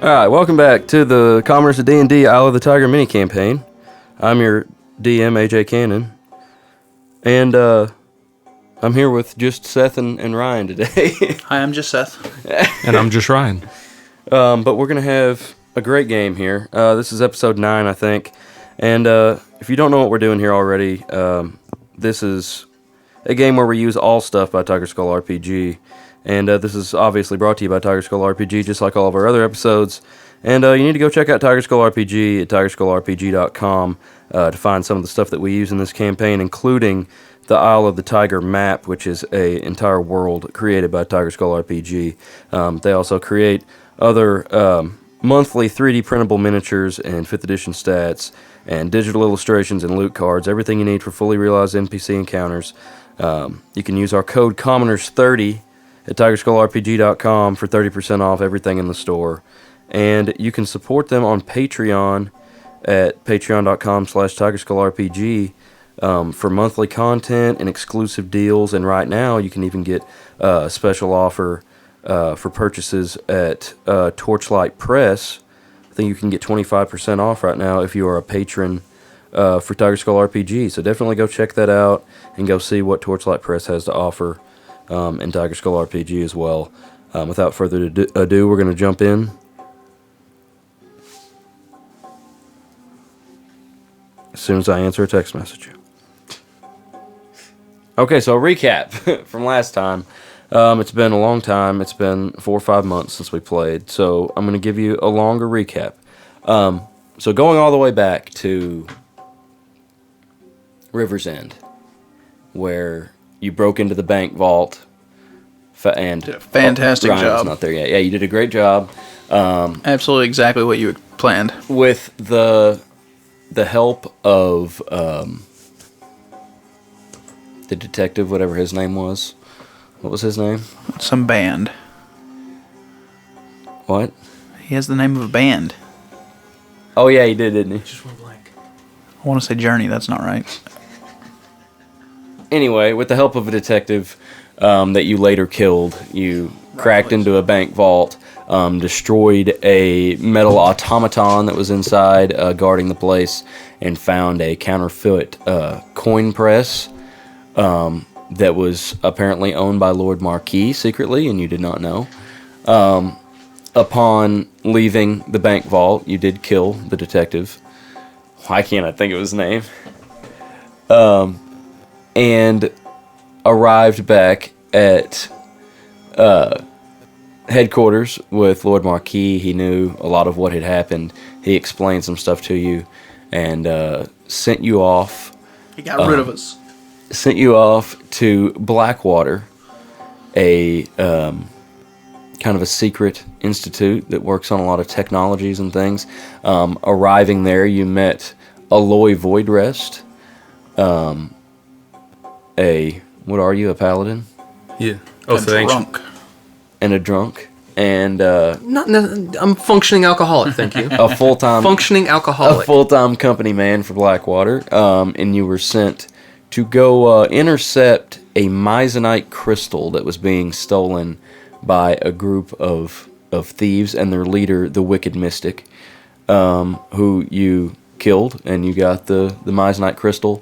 All right, welcome back to the Commerce of D&D Isle of the Tiger mini campaign. I'm your DM, AJ Cannon, and I'm here with just Seth and Ryan today. Hi, I'm just Seth. And I'm just Ryan. But we're going to have a great game here. This is episode 9, I think. And if you don't know what we're doing here already, this is a game where we use all stuff by Tiger Skull RPG. And this is obviously brought to you by Tiger Skull RPG, just like all of our other episodes. And you need to go check out Tiger Skull RPG at tigerskullrpg.com to find some of the stuff that we use in this campaign, including the Isle of the Tiger map, which is an entire world created by Tiger Skull RPG. They also create other monthly 3D printable miniatures and 5th edition stats and digital illustrations and loot cards, everything you need for fully realized NPC encounters. You can use our code COMMONERS30 at tigerskullrpg.com for 30% off everything in the store. And you can support them on Patreon at patreon.com/tigerskullrpg for monthly content and exclusive deals. And right now, you can even get a special offer for purchases at Torchlight Press. I think you can get 25% off right now if you are a patron for Tiger Skull RPG. So definitely go check that out and go see what Torchlight Press has to offer and Tiger Skull RPG as well. Without further ado, we're going to jump in. As soon as I answer a text message. Okay, so a recap from last time. It's been a long time. It's been 4 or 5 months since we played, so I'm going to give you a longer recap. So going all the way back to River's End, where you broke into the bank vault, and Did a fantastic Ryan's job. not there yet. Yeah, you did a great job. Absolutely exactly what you had planned. With the help of the detective, whatever his name was. What was his name? Some band. What? He has the name of a band. Oh yeah, he did, didn't he? Just went blank. I want to say Journey, that's not right. Anyway, with the help of a detective that you later killed, you cracked into a bank vault, destroyed a metal automaton that was inside guarding the place, and found a counterfeit coin press that was apparently owned by Lord Marquis secretly, and you did not know. Upon leaving the bank vault, you did kill the detective. Why can't I think of his name? And arrived back at headquarters with Lord Marquis. He knew a lot of what had happened. He explained some stuff to you and sent you off. He got rid of us. Sent you off to Blackwater, a kind of a secret institute that works on a lot of technologies and things. Arriving there, you met Rafa Voidrest, what are you, a paladin? Yeah. Oh, thanks. Drunk. And a drunk. And I'm functioning alcoholic, thank you. a full-time Functioning alcoholic. company man for Blackwater. And you were sent to go intercept a Myzonite crystal that was being stolen by a group of thieves and their leader, the Wicked Mystic, who you killed, and you got the Myzonite crystal.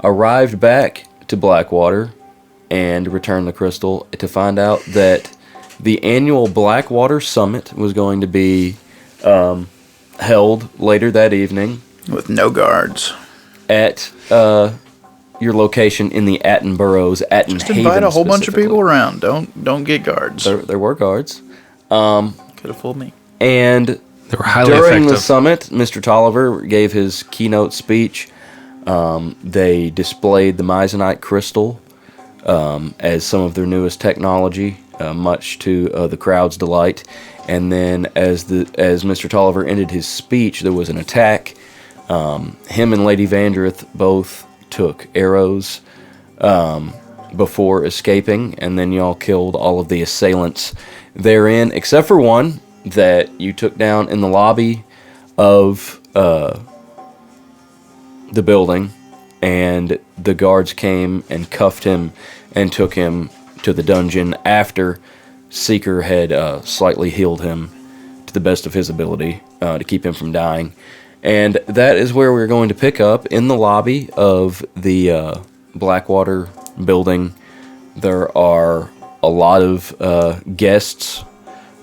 Arrived back to Blackwater and returned the crystal to find out that the annual Blackwater Summit was going to be held later that evening With no guards. at your location in the Attenboroughs, Attenhaven. Just invite a whole bunch of people around. Don't get guards. There were guards. Could have fooled me. And They were highly during effective. the summit, Mr. Tolliver gave his keynote speech. They displayed the Myzonite crystal as some of their newest technology, much to the crowd's delight. And then as Mr. Tolliver ended his speech, there was an attack. Him and Lady Vandrith both took arrows before escaping, and then y'all killed all of the assailants therein, except for one that you took down in the lobby of the building, and the guards came and cuffed him and took him to the dungeon after Seeker had slightly healed him to the best of his ability to keep him from dying. And that is where we're going to pick up in the lobby of the Blackwater building. There are a lot of guests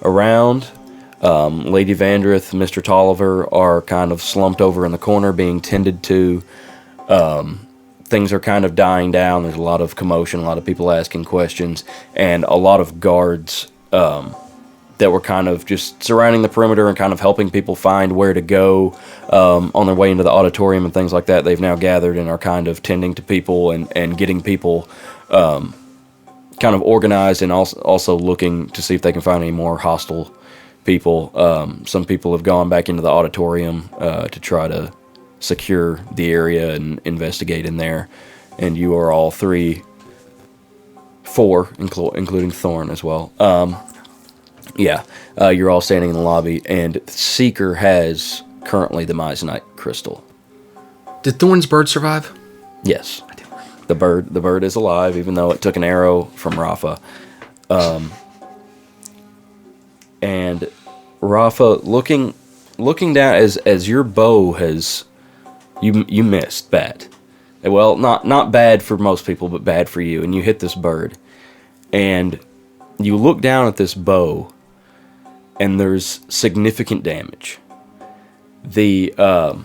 around. Lady Vandrith, Mr. Tolliver are kind of slumped over in the corner being tended to. Things are kind of dying down. There's a lot of commotion, a lot of people asking questions, and a lot of guards that were kind of just surrounding the perimeter and kind of helping people find where to go on their way into the auditorium and things like that. They've now gathered and are kind of tending to people and getting people kind of organized, and also looking to see if they can find any more hostile people. Some people have gone back into the auditorium to try to secure the area and investigate in there. And you are all four, including Thorn as well. You're all standing in the lobby, and Seeker has currently the Mizenite crystal. Did Thorn's bird survive? Yes. The bird is alive, even though it took an arrow from Rafa. And Rafa, looking down as your bow has, you missed bad. Well, not bad for most people, but bad for you. And you hit this bird, and you look down at this bow, and there's significant damage. To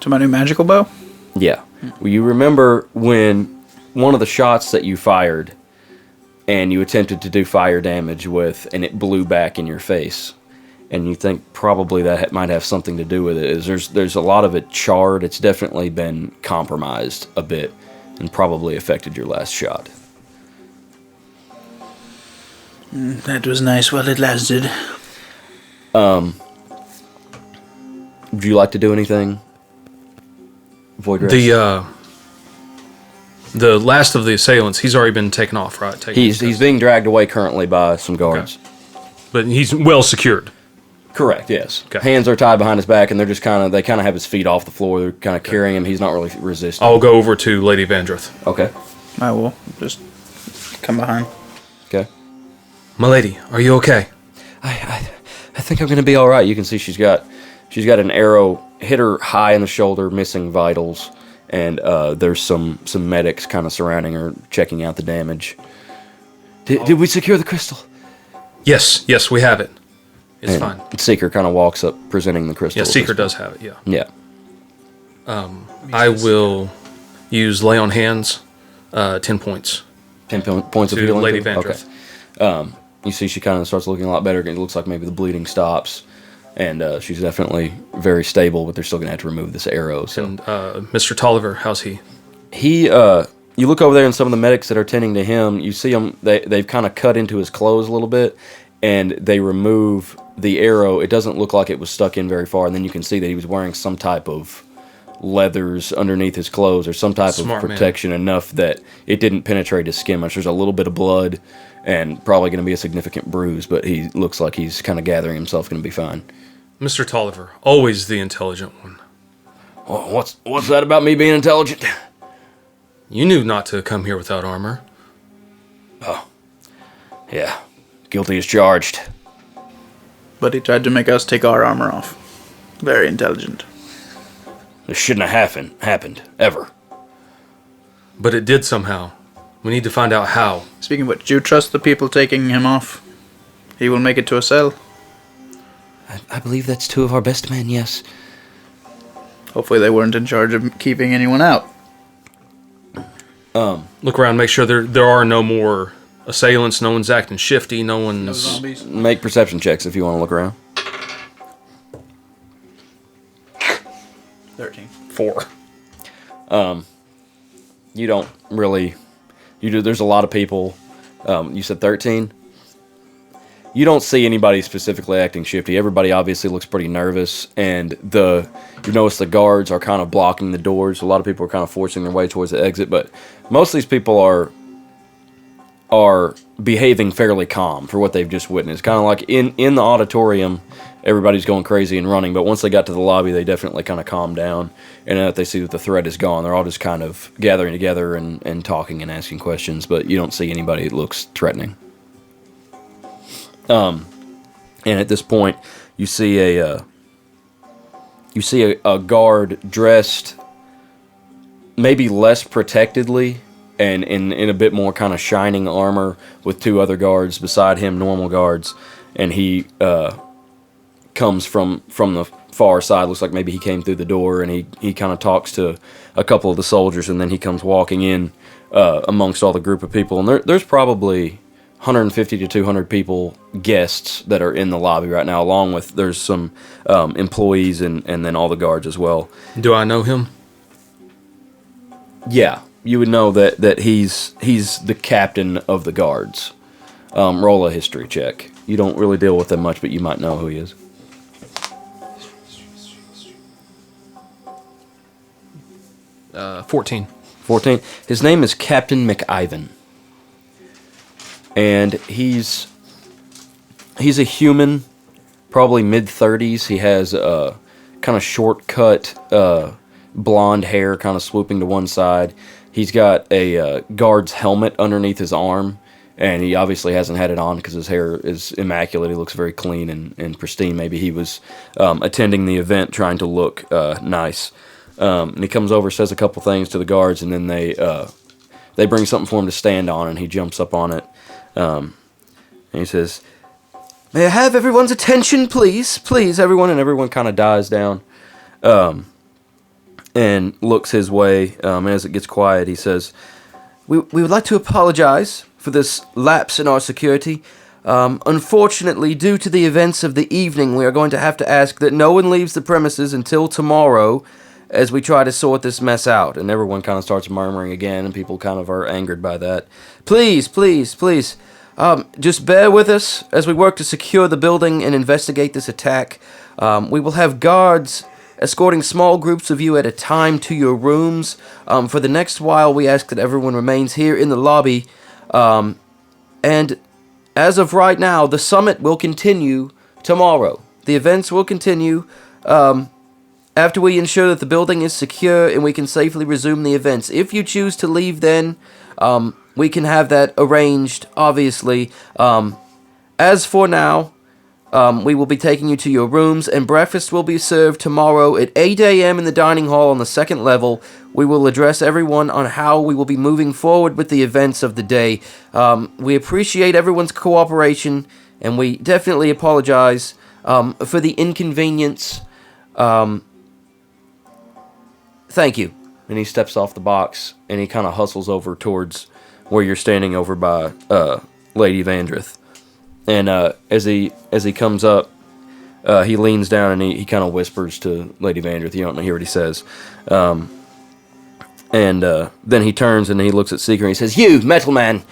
my new magical bow? Yeah. Well, you remember when one of the shots that you fired and you attempted to do fire damage with, and it blew back in your face, and you think probably that might have something to do with it. There's a lot of it charred. It's definitely been compromised a bit and probably affected your last shot. That was nice while it lasted. Would you like to do anything, Voidrest? The last of the assailants, he's already been taken off, right? He's being dragged away currently by some guards. Okay. But he's well secured. Correct, yes. Okay. Hands are tied behind his back, and they're just kind of have his feet off the floor. They're kind of carrying him. He's not really resisting. I'll go over to Lady Vandrith. Okay. I will just come behind. Okay. My lady, are you okay? I think I'm going to be all right. You can see she's got an arrow hit her high in the shoulder, missing vitals, and there's some medics kind of surrounding her, checking out the damage. Did we secure the crystal? Yes, we have it. It's fine. Seeker kind of walks up, presenting the crystal. Yeah, Seeker does have it, yeah. Yeah. I will use Lay on Hands, 10 points. 10 points of To healing? Lady Vandrith. Okay. You see she kind of starts looking a lot better. It looks like maybe the bleeding stops. And she's definitely very stable, but they're still going to have to remove this arrow. So. And Mr. Tolliver, how's he? You look over there, and some of the medics that are tending to him, you see them, they've kind of cut into his clothes a little bit, and they remove the arrow. It doesn't look like it was stuck in very far, and then you can see that he was wearing some type of leathers underneath his clothes, or some type of protection enough that it didn't penetrate his skin much. There's a little bit of blood, and probably going to be a significant bruise, but he looks like he's kind of gathering himself, going to be fine. Mr. Tolliver, always the intelligent one. Oh, what's that about me being intelligent? You knew not to come here without armor. Oh, yeah. Guilty as charged. But he tried to make us take our armor off. Very intelligent. This shouldn't have happened, ever. But it did somehow. We need to find out how. Speaking of which, do you trust the people taking him off? He will make it to a cell. I believe that's two of our best men, yes. Hopefully they weren't in charge of keeping anyone out. Look around, make sure there are no more assailants, no one's acting shifty, no one's... No zombies. Make perception checks if you want to look around. 13. 4. You don't really... There's a lot of people. You said 13? You don't see anybody specifically acting shifty. Everybody obviously looks pretty nervous, and you notice the guards are kind of blocking the doors. A lot of people are kind of forcing their way towards the exit, but most of these people are behaving fairly calm for what they've just witnessed. Kind of like in the auditorium, everybody's going crazy and running, but once they got to the lobby, they definitely kind of calmed down, and now that they see that the threat is gone, they're all just kind of gathering together and talking and asking questions, but you don't see anybody that looks threatening. And at this point, you see a guard dressed maybe less protectedly and in a bit more kind of shining armor with two other guards beside him, normal guards, and he comes from the far side. Looks like maybe he came through the door, and he kind of talks to a couple of the soldiers, and then he comes walking in amongst all the group of people. And there's probably 150 to 200 people, guests, that are in the lobby right now, along with there's some employees and then all the guards as well. Do I know him? Yeah, you would know that he's the captain of the guards. Roll a history check. You don't really deal with them much, but you might know who he is. 14. 14. His name is Captain McIvan. And he's a human, probably mid-30s. He has a kind of short-cut blonde hair kind of swooping to one side. He's got a guard's helmet underneath his arm, and he obviously hasn't had it on because his hair is immaculate. He looks very clean and pristine. Maybe he was attending the event trying to look nice. And he comes over, says a couple things to the guards, and then they bring something for him to stand on, and he jumps up on it. And he says, "May I have everyone's attention, please? Please, everyone." And everyone kind of dies down and looks his way. As it gets quiet, he says, we would like to apologize for this lapse in our security. Unfortunately, due to the events of the evening, we are going to have to ask that no one leaves the premises until tomorrow as we try to sort this mess out." And everyone kind of starts murmuring again, and people kind of are angered by that. Please, please, please, just bear with us as we work to secure the building and investigate this attack. We will have guards escorting small groups of you at a time to your rooms. For the next while, we ask that everyone remains here in the lobby. And as of right now, the summit will continue tomorrow. The events will continue after we ensure that the building is secure and we can safely resume the events. If you choose to leave then, we can have that arranged, obviously. As for now, we will be taking you to your rooms, and breakfast will be served tomorrow at 8 a.m. in the dining hall on the second level. We will address everyone on how we will be moving forward with the events of the day. We appreciate everyone's cooperation, and we definitely apologize for the inconvenience. Thank you. And he steps off the box, and he kind of hustles over towards where you're standing over by Lady Vandrith. And as he comes up, he leans down and he kind of whispers to Lady Vandrith. You don't hear what he says. And then he turns and he looks at Seeker and he says, "You, Metal Man,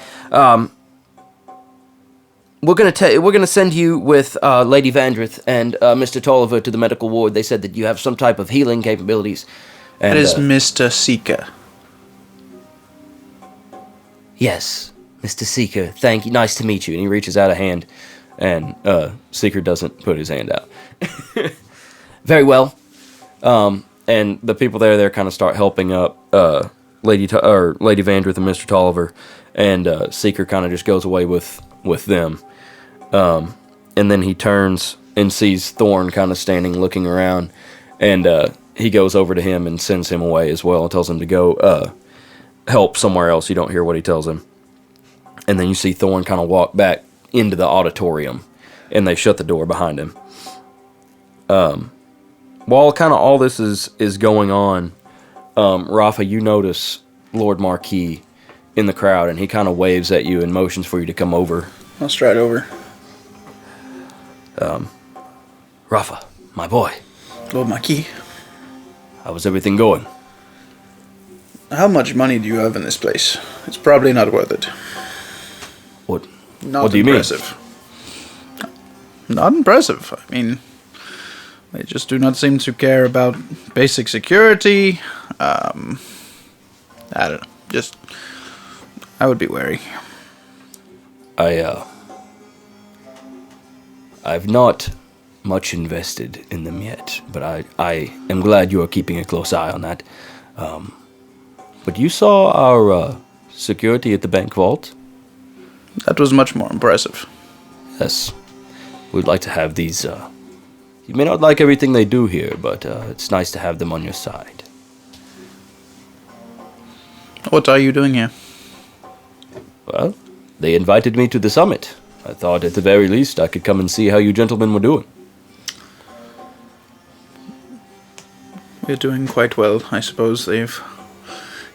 we're gonna send you with Lady Vandrith and Mr. Tolliver to the medical ward. They said that you have some type of healing capabilities." And, That is Mr. Seeker. "Yes, Mr. Seeker, thank you. Nice to meet you." And he reaches out a hand, and Seeker doesn't put his hand out. "Very well." And the people they're kind of start helping up Lady Vandrith and Mr. Tolliver, and Seeker kind of just goes away with them. And then he turns and sees Thorn kind of standing looking around, and he goes over to him and sends him away as well and tells him to go help somewhere else. You don't hear what he tells him. And then you see Thorn kind of walk back into the auditorium, and they shut the door behind him. While kind of all this is going on, Rafa, you notice Lord Marquis in the crowd, and he kind of waves at you and motions for you to come over. I'll stride over. Rafa, my boy, Lord Marquis, how's everything going? how much money do you have in this place? It's probably not worth it. What? Not What do you impressive. Not impressive. I mean, they just do not seem to care about basic security. I don't know. Just, I would be wary. I've not much invested in them yet, but I am glad you are keeping a close eye on that. But you saw our security at the bank vault? That was much more impressive. Yes. we'd like to have these, you may not like everything they do here, but it's nice to have them on your side. What are you doing here? Well, they invited me to the summit. I thought at the very least I could come and see how you gentlemen were doing. We're doing quite well, I suppose. They've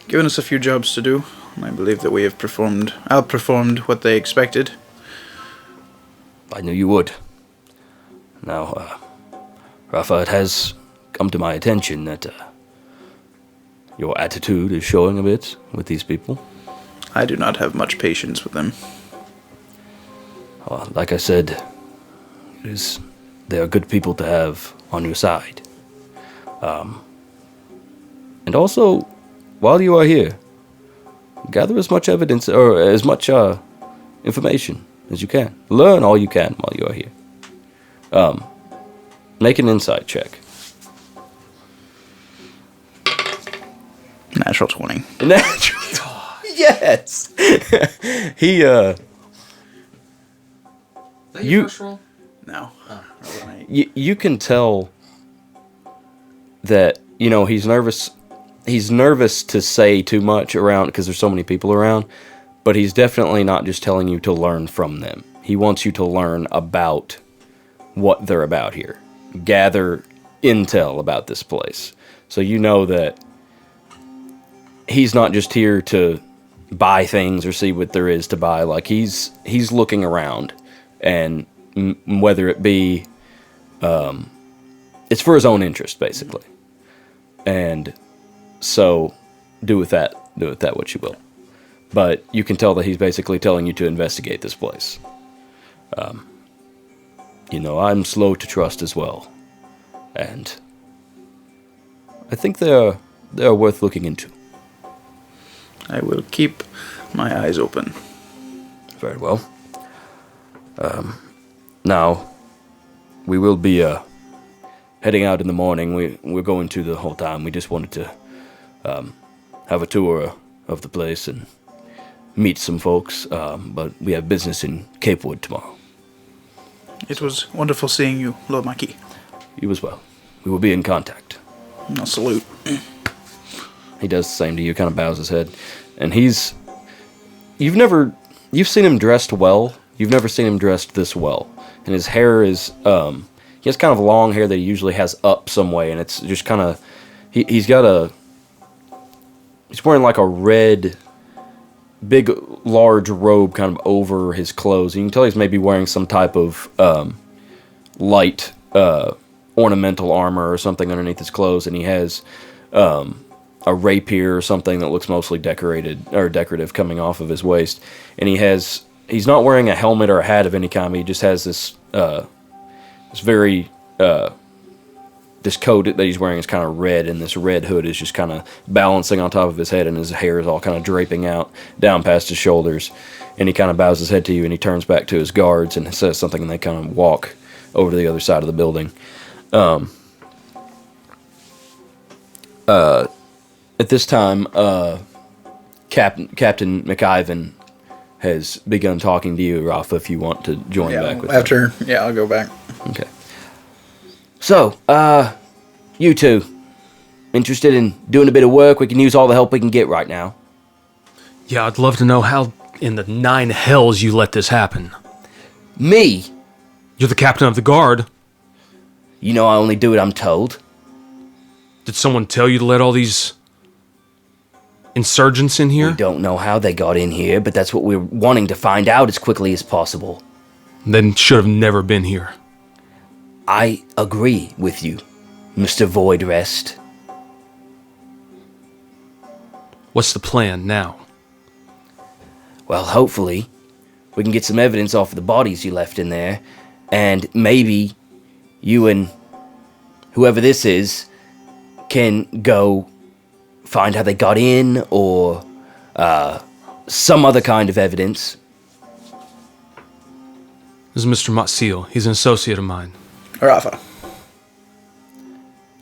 given us a few jobs to do, and I believe that we have outperformed what they expected. I knew you would. Now, Rafa, it has come to my attention that your attitude is showing a bit with these people. I do not have much patience with them. Like I said, they are good people to have on your side. And also, while you are here, gather as much evidence or as much information as you can. Learn all you can while you are here. Make an insight check. Natural 20. Natural. Yes. He. You. First roll? No. You can tell that he's nervous. He's nervous to say too much around because there's so many people around, but he's definitely not just telling you to learn from them. He wants you to learn about what they're about here. Gather intel about this place. So you know that he's not just here to buy things or see what there is to buy. Like he's looking around, and whether it be it's for his own interest basically. And so do with that what you will. But you can tell that he's basically telling you to investigate this place. I'm slow to trust as well. And I think they are worth looking into. I will keep my eyes open. Very well. Now, we will be heading out in the morning. We're going to the whole time. We just wanted to have a tour of the place and meet some folks. But we have business in Capewood tomorrow. It was wonderful seeing you, Lord Marquis. You as well. We will be in contact. I'll salute. He does the same to you, kind of bows his head. And you've seen him dressed well. You've never seen him dressed this well. And his hair is, he has kind of long hair that he usually has up some way. And it's just kind of, he's wearing like a red, big, large robe kind of over his clothes. You can tell he's maybe wearing some type of light ornamental armor or something underneath his clothes. And he has a rapier or something that looks mostly decorative coming off of his waist. And he's not wearing a helmet or a hat of any kind. He just has this this coat that he's wearing is kind of red, and this red hood is just kind of balancing on top of his head, and his hair is all kind of draping out down past his shoulders. And he kind of bows his head to you, and he turns back to his guards and says something, and they kind of walk over to the other side of the building. At this time, Captain McIvan has begun talking to you, Rafa, if you want to join back with him. I'll go back. Okay. So, you two, interested in doing a bit of work? We can use all the help we can get right now. Yeah, I'd love to know how in the 9 hells you let this happen. Me? You're the captain of the guard. You know I only do what I'm told. Did someone tell you to let all these insurgents in here? We don't know how they got in here, but that's what we're wanting to find out as quickly as possible. Then should have never been here. I agree with you, Mr. Voidrest. What's the plan now? Well, hopefully, we can get some evidence off of the bodies you left in there, and maybe you and whoever this is can go find how they got in, or some other kind of evidence. This is Mr. Motseal. He's an associate of mine. Rafa.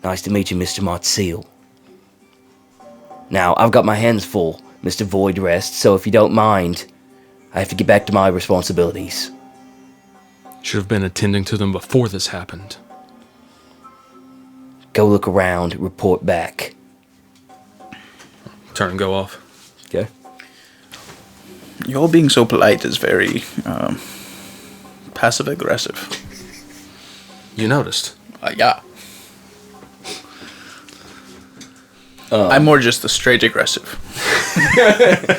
Nice to meet you, Mr. Motseal. Now, I've got my hands full, Mr. Voidrest, so if you don't mind, I have to get back to my responsibilities. Should have been attending to them before this happened. Go look around, report back. Turn and go off. Okay. Your being so polite is very passive-aggressive. You noticed. Yeah. I'm more just the straight aggressive.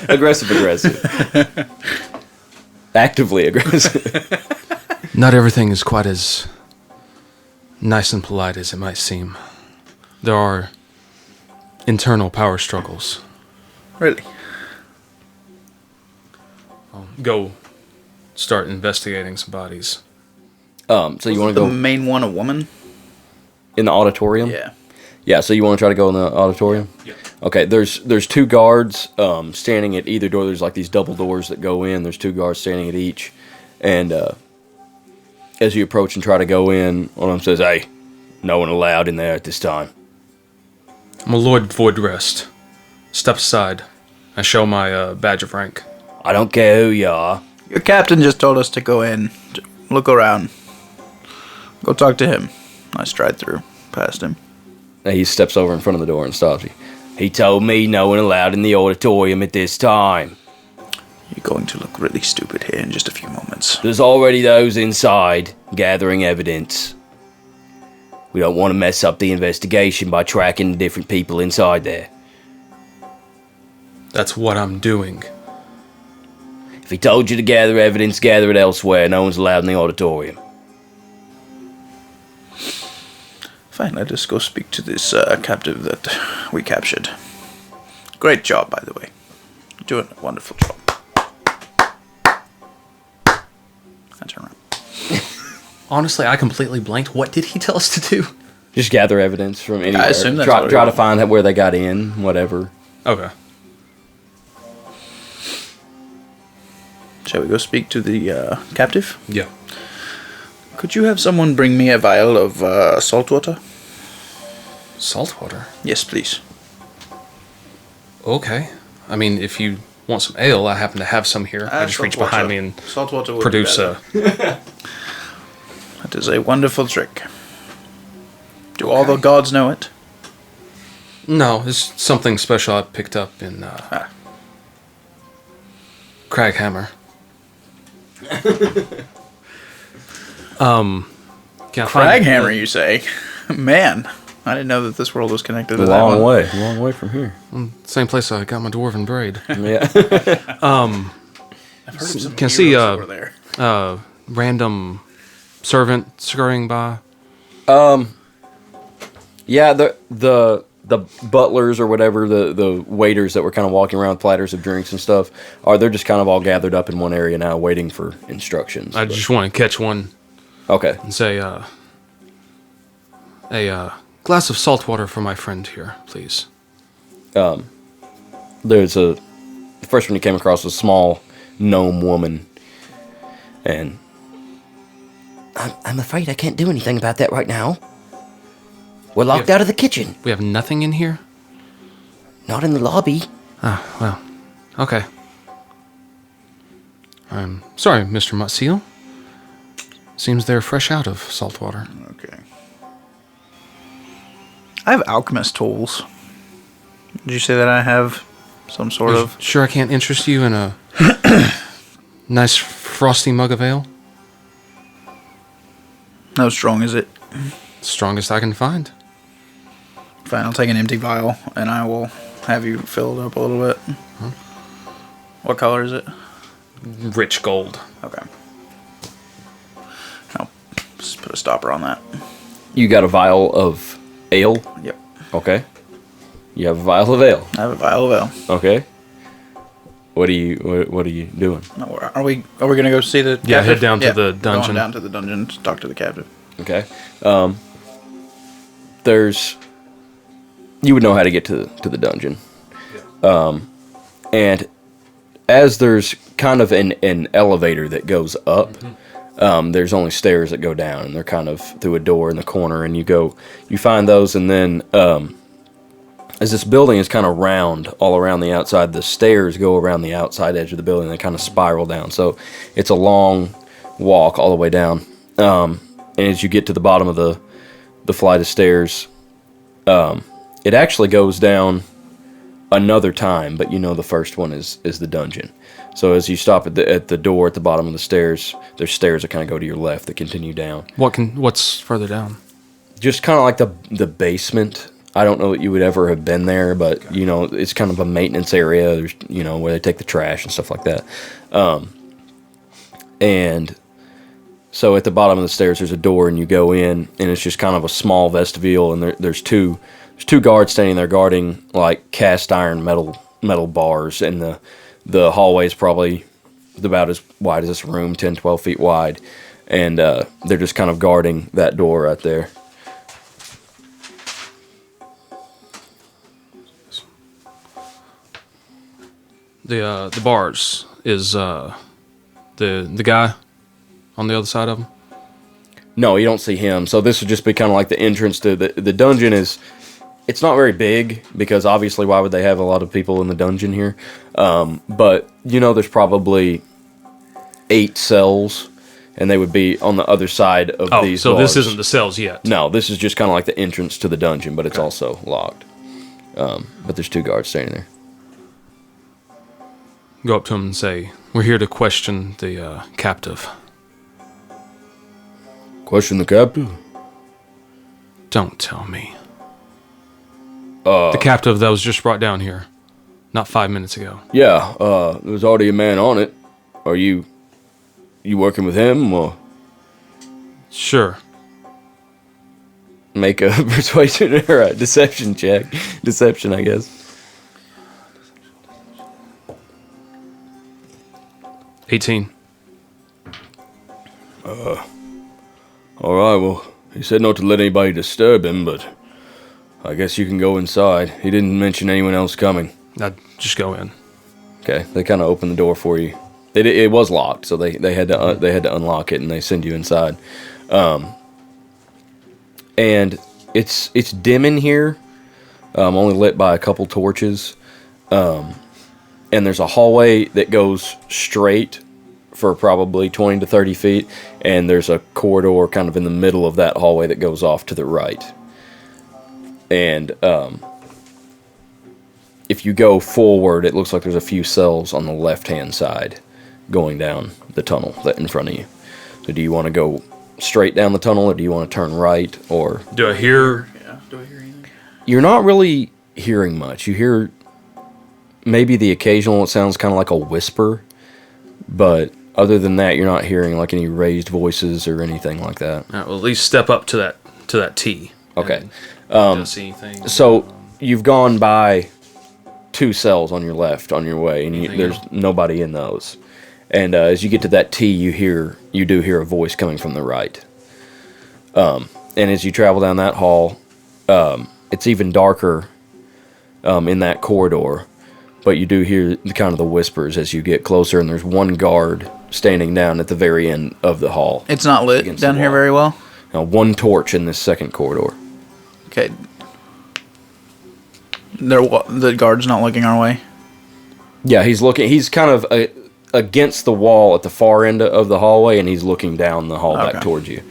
Aggressive. Actively aggressive. Not everything is quite as nice and polite as it might seem. There are internal power struggles. Really? Go start investigating some bodies. So you want to the go main one a woman? in the auditorium? Yeah. Yeah, so you want to try to go in the auditorium? Yeah. Okay, there's two guards standing at either door. There's like these double doors that go in. There's two guards standing at each. And as you approach and try to go in, one of them says, "Hey, no one allowed in there at this time." I'm a Lord Voidrest. Step aside. I show my badge of rank. I don't care who you are. Your captain just told us to go in, to look around. Go talk to him. I stride through, past him. And he steps over in front of the door and stops you. He told me no one allowed in the auditorium at this time. You're going to look really stupid here in just a few moments. There's already those inside gathering evidence. We don't want to mess up the investigation by tracking different people inside there. That's what I'm doing. If he told you to gather evidence, gather it elsewhere. No one's allowed in the auditorium. Fine, let us go speak to this captive that we captured. Great job, by the way. You're doing a wonderful job. I turn around. Honestly, I completely blanked. What did he tell us to do? Just gather evidence from anywhere. I assume that's try to find where they got in, whatever. Okay. Shall we go speak to the captive? Yeah. Could you have someone bring me a vial of salt water? Salt water? Yes, please. Okay. I mean, if you want some ale, I happen to have some here. I just reach behind me and salt water would produce be a... That is a wonderful trick. Do all the gods know it? No, it's something special I picked up in Craghammer. Can I find Craghammer, you say? Man, I didn't know that this world was connected to A that one. long way from here. Same place I got my dwarven braid. Yeah. I've heard of some Can I see heroes over there. random servant scurrying by? Yeah, the butlers or whatever, the waiters that were kind of walking around with platters of drinks and stuff, they're just kind of all gathered up in one area now waiting for instructions. I just want to catch one Okay. and say, a glass of salt water for my friend here, please. There's the first one you came across was a small gnome woman, and I'm afraid I can't do anything about that right now. We're locked out of the kitchen. We have nothing in here? Not in the lobby. Ah, well, okay. I'm sorry, Mr. Mutseal. Seems they're fresh out of salt water. Okay. I have alchemist tools. Did you say that I have some sort You of... sure I can't interest you in a nice frosty mug of ale? How strong is it? Strongest I can find. Fine, I'll take an empty vial, and I will have you fill it up a little bit. Huh? What color is it? Rich gold. Okay. I'll just put a stopper on that. You got a vial of ale? Yep. Okay. You have a vial of ale. I have a vial of ale. Okay. What are you doing? No, are we gonna go see the captive? Yeah, head down to the We're dungeon. Going down to the dungeon to talk to the captive. Okay. You would know how to get to the dungeon. And as there's kind of an elevator that goes up, there's only stairs that go down, and they're kind of through a door in the corner, and you find those, and then as this building is kind of round all around the outside, the stairs go around the outside edge of the building, and they kind of spiral down. So it's a long walk all the way down And as you get to the bottom of the flight of stairs, it actually goes down another time, but the first one is the dungeon. So as you stop at the door at the bottom of the stairs, there's stairs that kind of go to your left that continue down. What's further down? Just kind of like the basement. I don't know that you would ever have been there, but it's kind of a maintenance area. There's where they take the trash and stuff like that. And so at the bottom of the stairs, there's a door, and you go in, and it's just kind of a small vestibule, and there's two guards standing there guarding like cast iron metal bars, and the hallway is probably about as wide as this room, 10, 12 feet wide, and they're just kind of guarding that door right there. The bars is the guy on the other side of them? No, you don't see him. So this would just be kind of like the entrance to the dungeon. It's not very big because obviously why would they have a lot of people in the dungeon here? But there's probably 8 cells, and they would be on the other side of these. So bars. this isn't the cells yet. No, this is just kind of like the entrance to the dungeon, but it's also locked. But there's 2 guards standing there. Go up to him and say, "We're here to question the captive." Question the captive? Don't tell me. The captive that was just brought down here, not 5 minutes ago. Yeah, there's already a man on it. Are you working with him, or? Sure. Make a persuasion or a deception check. Deception, I guess. 18. Alright, well, he said not to let anybody disturb him, but I guess you can go inside. He didn't mention anyone else coming. I'd just go in. Okay, they kind of open the door for you. It was locked, so they had to unlock it, and they send you inside. And it's dim in here, only lit by a couple torches. And there's a hallway that goes straight for probably 20 to 30 feet, and there's a corridor kind of in the middle of that hallway that goes off to the right. And if you go forward, it looks like there's a few cells on the left-hand side going down the tunnel that in front of you. So do you want to go straight down the tunnel, or do you want to turn right, or... Do I hear... Yeah. Do I hear anything? You're not really hearing much. You hear maybe the occasional, it sounds kind of like a whisper, but other than that, you're not hearing like any raised voices or anything like that. All right, well, at least step up to that T. Okay. Don't see anything. So you've gone by 2 cells on your left on your way, and there's nobody in those. And as you get to that T, you do hear a voice coming from the right. And as you travel down that hall, it's even darker in that corridor, but you do hear kind of the whispers as you get closer, and there's one guard standing down at the very end of the hall. It's not lit down here very well? Now, 1 torch in this second corridor. Okay. The guard's not looking our way? Yeah, he's kind of against the wall at the far end of the hallway, and he's looking down the hall back towards you.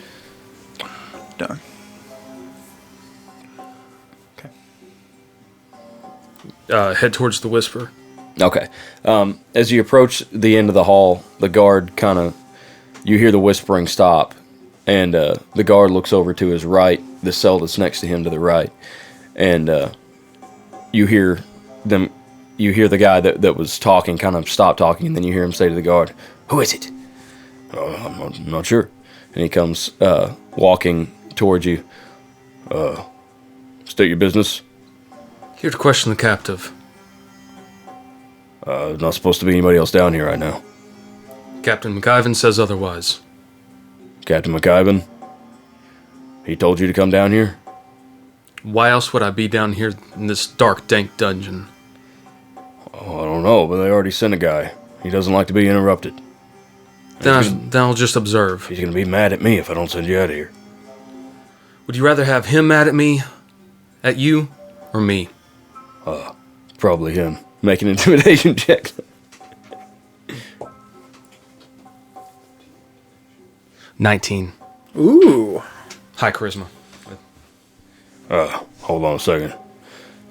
Done. Okay. Head towards the whisper. Okay. As you approach the end of the hall, the guard you hear the whispering stop, and the guard looks over to his right, the cell that's next to him to the right, and you hear the guy that was talking kind of stop talking, and then you hear him say to the guard, "Who is it?" I'm not sure. And he comes walking towards you. State your business. Here to question the captive. Not supposed to be anybody else down here right now. Captain McIvan says otherwise. Captain McIvan? He told you to come down here? Why else would I be down here in this dark, dank dungeon? Oh, I don't know, but they already sent a guy. He doesn't like to be interrupted. Then I'll just observe. He's going to be mad at me if I don't send you out of here. Would you rather have him mad at me, at you, or me? Probably him. Make an intimidation check. 19. Ooh. High charisma. Hold on a second.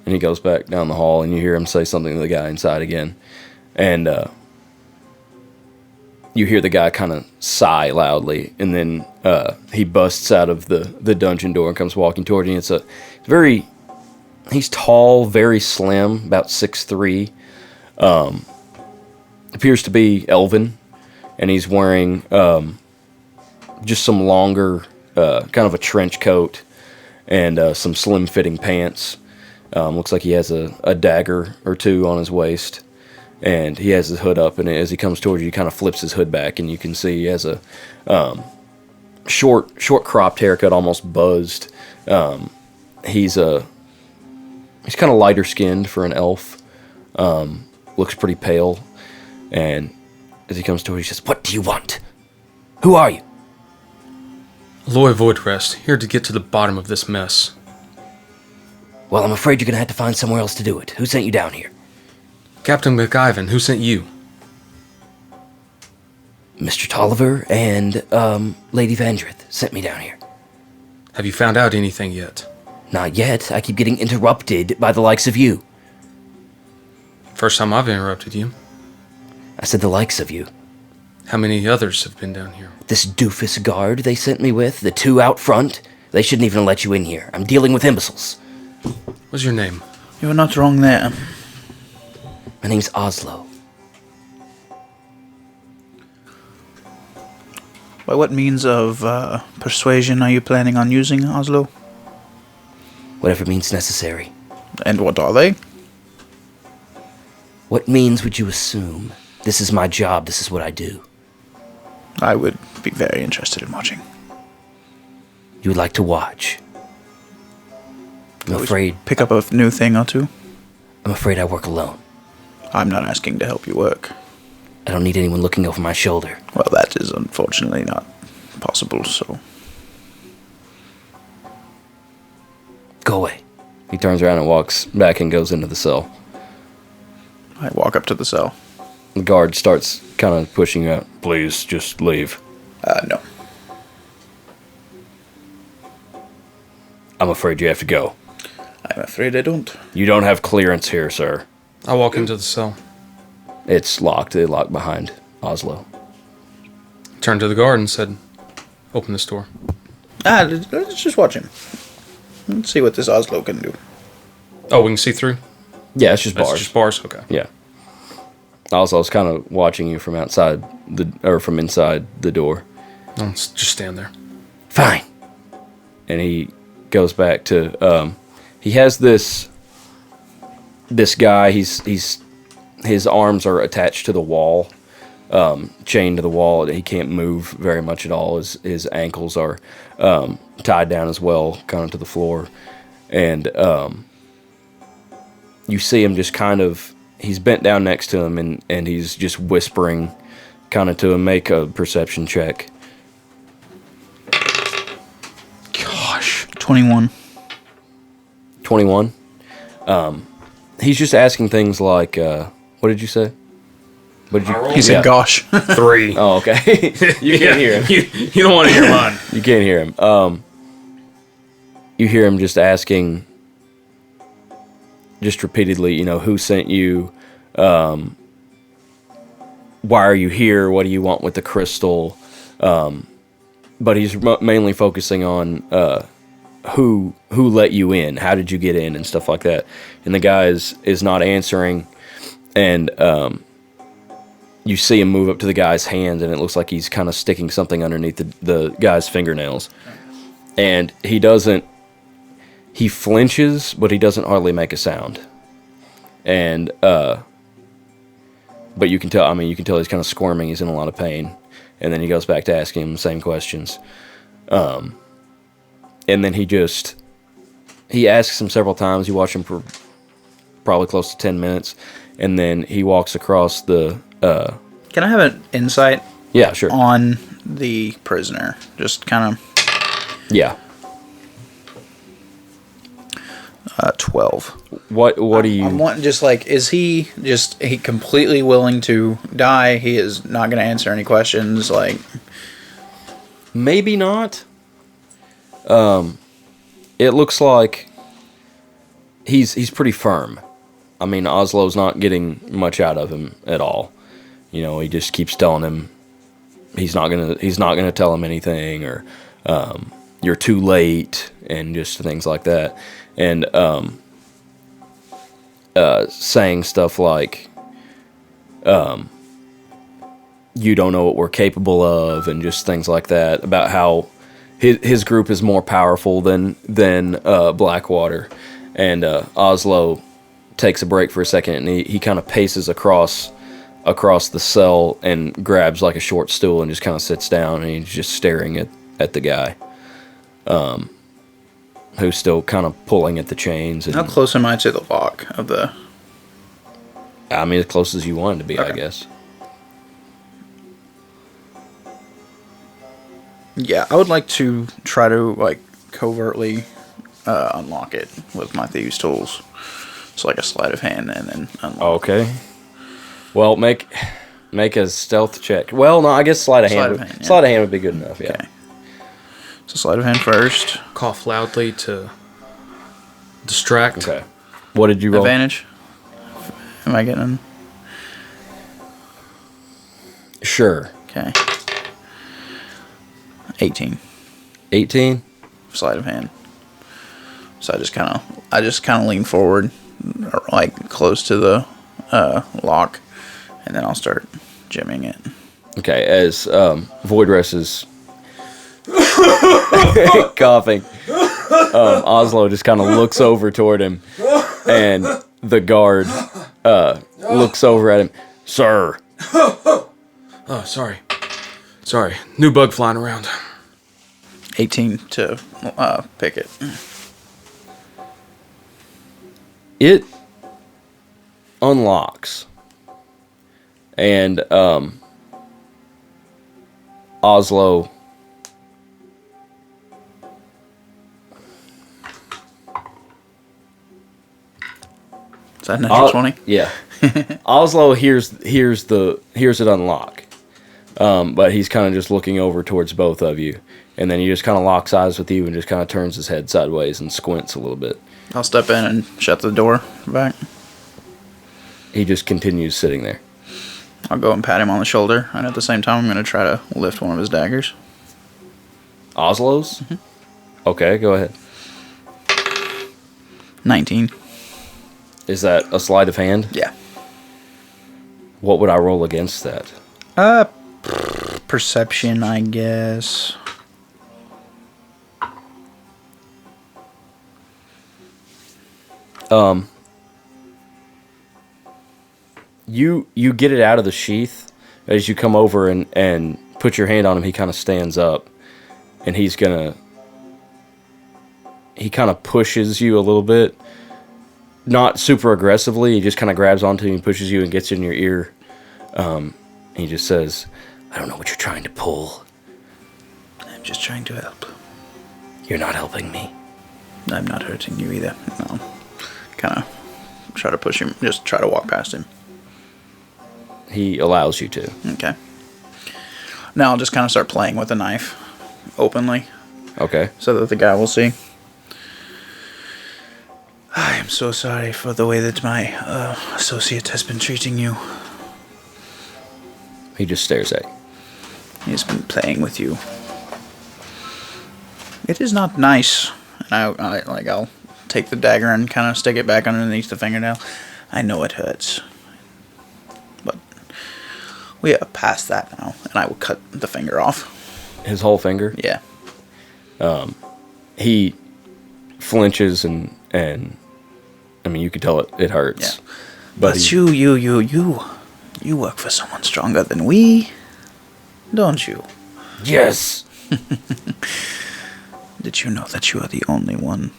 And he goes back down the hall, and you hear him say something to the guy inside again. And you hear the guy kind of sigh loudly, and then he busts out of the dungeon door and comes walking toward you. It's a very... He's tall, very slim, about 6'3". Appears to be elven, and he's wearing just some longer, kind of a trench coat, and some slim-fitting pants. Looks like he has a dagger or two on his waist, and he has his hood up, and as he comes towards you, he kind of flips his hood back, and you can see he has a short cropped haircut, almost buzzed. He's kind of lighter skinned for an elf. Looks pretty pale, and as he comes towards you, he says, "What do you want? Who are you?" Rafa Voidrest, here to get to the bottom of this mess. "Well, I'm afraid you're going to have to find somewhere else to do it. Who sent you down here?" Captain McIvan, who sent you? "Mr. Tolliver and Lady Vandrith sent me down here." Have you found out anything yet? "Not yet. I keep getting interrupted by the likes of you." First time I've interrupted you. "I said the likes of you. How many others have been down here? This doofus guard they sent me with, the two out front, they shouldn't even let you in here. I'm dealing with imbeciles." What's your name? You're not wrong there. "My name's Oslo." By what means of persuasion are you planning on using, Oslo? "Whatever means necessary." And what are they? "What means would you assume? This is my job. This is what I do." I would be very interested in watching. "You would like to watch?" I'm afraid Pick up a new thing or two. I work alone. I'm not asking to help you work. I don't need anyone looking over my shoulder. Well, that is unfortunately not possible, so... Go away. He turns around and walks back and goes into the cell. I walk up to the cell. The guard starts kind of pushing you out. "Please, just leave." No. "I'm afraid you have to go." I'm afraid I don't. "You don't have clearance here, sir." I walk into the cell. It's locked. They lock behind Oslo. Turned to the guard and said, "Open this door." Let's just watch him. Let's see what this Oslo can do. Oh, we can see through? Yeah, it's just It's bars. just bars? Okay. Yeah. Oslo's kind of watching you from outside from inside the door. I'll just stand there. "Fine." And he goes back to he has this guy. His arms are attached to the wall, chained to the wall. He can't move very much at all. His ankles are tied down as well, kind of to the floor. And you see him just kind of, he's bent down next to him, and he's just whispering kind of to him. Make a perception check. Gosh. 21. 21. He's just asking things like, what did you say? What did you? He said, "Gosh." 3. Oh, okay. You can't hear him. You don't want to hear mine. You can't hear him. You hear him just asking, just repeatedly, who sent you? Why are you here? What do you want with the crystal? But he's mainly focusing on who let you in? How did you get in? And stuff like that. And the guy is not answering. And you see him move up to the guy's hand, and it looks like he's kind of sticking something underneath the guy's fingernails. And he flinches, but he doesn't hardly make a sound. And but you can tell he's kind of squirming. He's in a lot of pain. And then he goes back to asking him the same questions. And then he asks him several times. You watch him for probably close to 10 minutes. And then he walks across the... Can I have an insight Yeah, sure. on the prisoner? Just kind of... Yeah. 12. What do you... I'm wanting just like, is he completely willing to die? He is not going to answer any questions, like... Maybe not. It looks like he's pretty firm. I mean, Oslo's not getting much out of him at all. You know, he just keeps telling him he's not gonna tell him anything, or you're too late, and just things like that, and saying stuff like you don't know what we're capable of, and just things like that, about how his group is more powerful than Blackwater. And Oslo takes a break for a second, and he kind of paces across the cell and grabs like a short stool and just kind of sits down, and he's just staring at the guy, who's still kind of pulling at the chains. And, How close am I to the lock of the... I mean, as close as you want it to be, Okay. I guess. Yeah, I would like to try to, like, covertly unlock it with my thieves' tools. So, like, a sleight of hand and then unlock. Okay. Well, make a stealth check. Well, no, I guess sleight of hand. yeah. Sleight of hand would be good enough. Yeah. Okay. So, sleight of hand first. Cough loudly to distract. Okay. What did you roll? Advantage. Am I getting... Sure. Okay. 18. 18. Sleight of hand. So I just kind of lean forward, like close to the lock, and then I'll start jimming it. Okay. As Voidrest is coughing, Oslo just kind of looks over toward him, and the guard looks over at him. Sir. Oh, sorry. Sorry. New bug flying around. 18 to pick it. It unlocks, and Oslo Is that natural 20? Yeah. Oslo hears it unlock, but he's kind of just looking over towards both of you, and then he just kind of locks eyes with you and just kind of turns his head sideways and squints a little bit. I'll step in and shut the door back. He just continues sitting there. I'll go and pat him on the shoulder, and at the same time, I'm going to try to lift one of his daggers. Oslo's? Mm-hmm. Okay, go ahead. 19. Is that a sleight of hand? Yeah. What would I roll against that? Perception, I guess. You get it out of the sheath. As you come over and put your hand on him, he kind of stands up, and he kind of pushes you a little bit, not super aggressively. He just kind of grabs onto you and pushes you and gets in your ear. He just says, "I don't know what you're trying to pull. I'm just trying to help. You're not helping me." I'm not hurting you either. No. Kind of try to push him, just try to walk past him. He allows you to. Okay. Now I'll just kind of start playing with the knife openly Okay. so that the guy will see. I am so sorry for the way that my associate has been treating you. He just stares at you. He's been playing with you. It is not nice. And I'll take the dagger and kind of stick it back underneath the fingernail. I know it hurts, but we are past that now. And I will cut the finger off. His whole finger. Yeah. He flinches and I mean, you can tell it hurts. Yeah. But But you work for someone stronger than we, don't you? yes. Did you know that you are the only one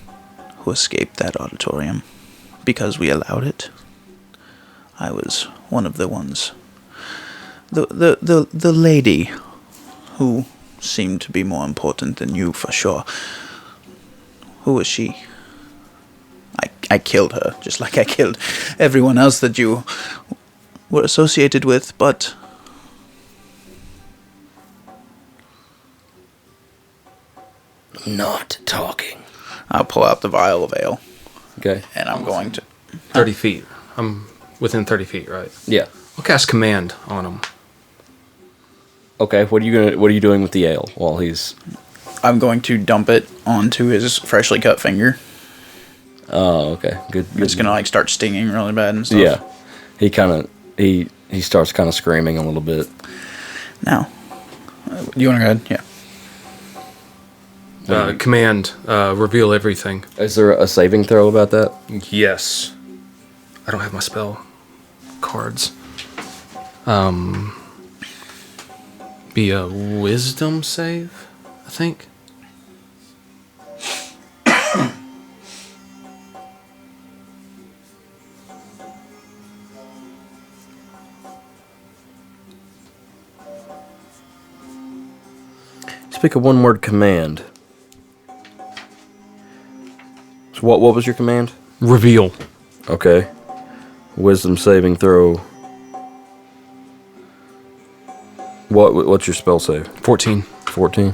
who escaped that auditorium because we allowed it? I was one of the ones. The lady who seemed to be more important than you for sure. Who was she? I killed her, just like I killed everyone else that you were associated with, but not talking. I'll pull out the vial of ale, Okay. and I'm going to... 30 feet. I'm within 30 feet, right? Yeah. I'll cast command on him. Okay. What are you doing with the ale while he's? I'm going to dump it onto his freshly cut finger. Oh, okay. Good. It's going to like start stinging really bad and stuff. Yeah. He starts kind of screaming a little bit. Now, you want to go ahead? Yeah. Command, reveal everything. Is there a saving throw about that? Yes. I don't have my spell cards. Be a wisdom save, I think. Speak a one-word command. So what was your command? Reveal. Okay. Wisdom saving throw. What's your spell save? 14. 14.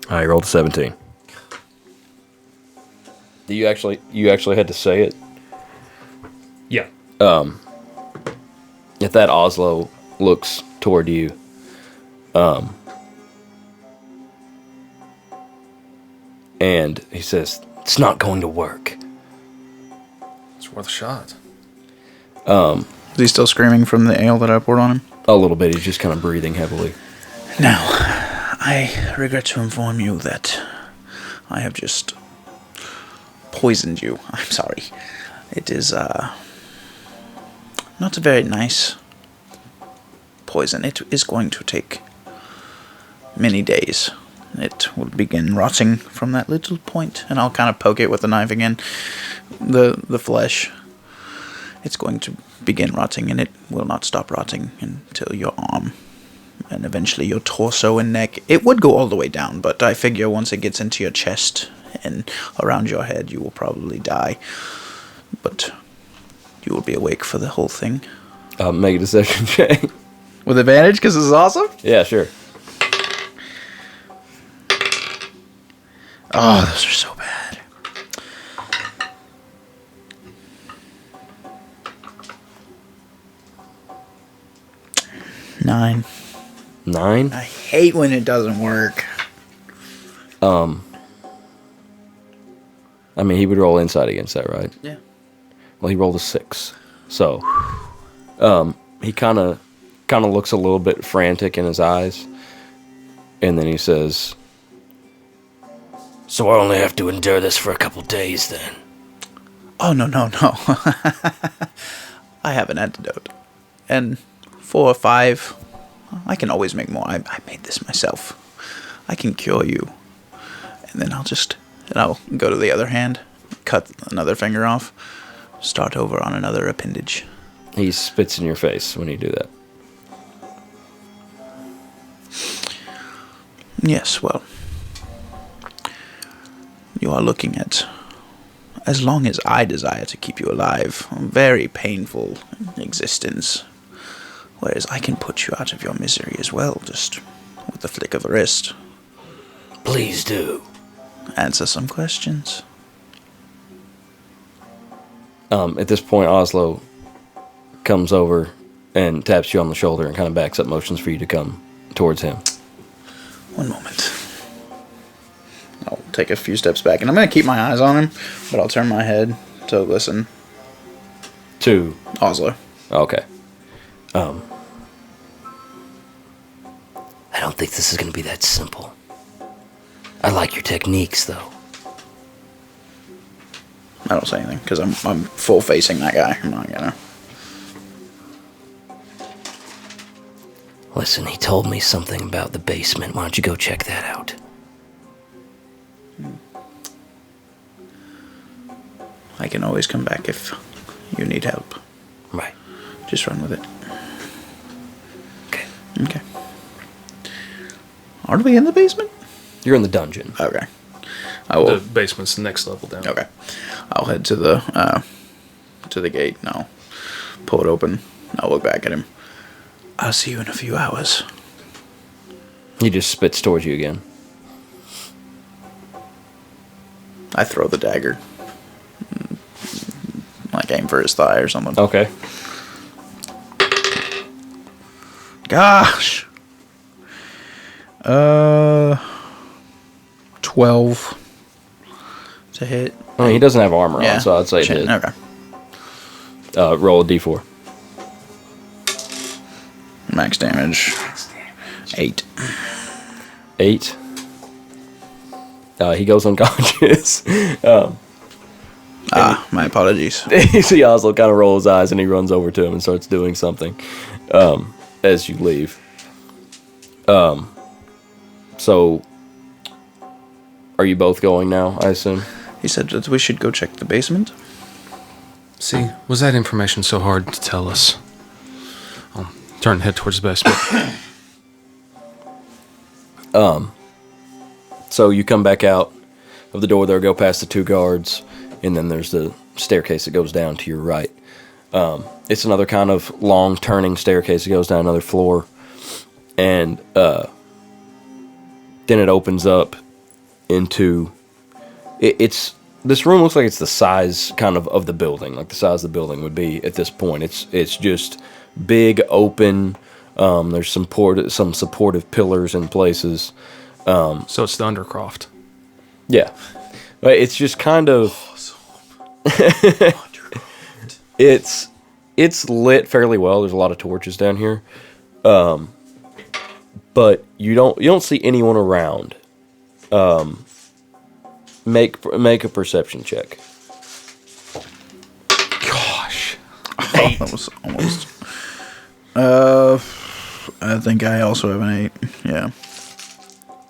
I rolled a 17. You actually had to say it? Yeah. If that Oslo looks toward you, and he says, "It's not going to work." It's worth a shot. Is he still screaming from the ale that I poured on him? A little bit. He's just kind of breathing heavily. Now, I regret to inform you that I have just poisoned you. I'm sorry. It is, not a very nice poison. It is going to take many days. It will begin rotting from that little point, and I'll kind of poke it with the knife again. The flesh. It's going to begin rotting, and it will not stop rotting until your arm, and eventually your torso and neck. It would go all the way down, but I figure once it gets into your chest and around your head, you will probably die. But you will be awake for the whole thing. Make a deception check. With advantage, because this is awesome? Yeah, sure. Oh, those are so bad. Nine. 9? I hate when it doesn't work. I mean, he would roll insight against that, right? Yeah. Well, he rolled a 6. So, he kind of looks a little bit frantic in his eyes. And then he says, "So I only have to endure this for a couple days then?" Oh, no. I have an antidote. And 4 or 5, I can always make more. I made this myself. I can cure you. And then I'll go to the other hand, cut another finger off, start over on another appendage. He spits in your face when you do that. Yes, well, you are looking at, as long as I desire to keep you alive, a very painful existence. Whereas I can put you out of your misery as well, just with the flick of a wrist. Please do. Answer some questions. At this point, Oslo comes over and taps you on the shoulder and kind of backs up, motions for you to come towards him. One moment. I'll take a few steps back, and I'm going to keep my eyes on him, but I'll turn my head to listen. To Oslo. Okay. I don't think this is going to be that simple. I like your techniques, though. I don't say anything, because I'm full facing that guy. I'm not gonna. Listen, he told me something about the basement. Why don't you go check that out? I can always come back if you need help. Right. Just run with it. Okay. Okay. Are we in the basement? You're in the dungeon. Okay. I will. The basement's the next level down. Okay. I'll head to the gate and I'll pull it open. I'll look back at him. I'll see you in a few hours. He just spits towards you again. I throw the dagger. Like aim for his thigh or something. Okay. Gosh. 12 to hit. I mean, he doesn't have armor Yeah. on, so I'd say it Shit, hit. okay. Roll a d4. Max damage. 8. 8. He goes unconscious. My apologies. You see Oslo kind of roll his eyes, and he runs over to him and starts doing something as you leave. So, are you both going now, I assume? He said that we should go check the basement. See, was that information so hard to tell us? I'll turn and head towards the basement. So you come back out of the door there, go past the 2 guards, and then there's the staircase that goes down to your right. It's another kind of long turning staircase that goes down another floor. And then it opens up into... This room looks like it's the size kind of the building, like the size of the building would be at this point. It's just big, open. There's some supportive pillars in places. So it's the Undercroft. Yeah. But it's just kind of... It's lit fairly well. There's a lot of torches down here. But you don't see anyone around. Make a perception check. Gosh. Oh, that was almost. I think I also have an 8. Yeah.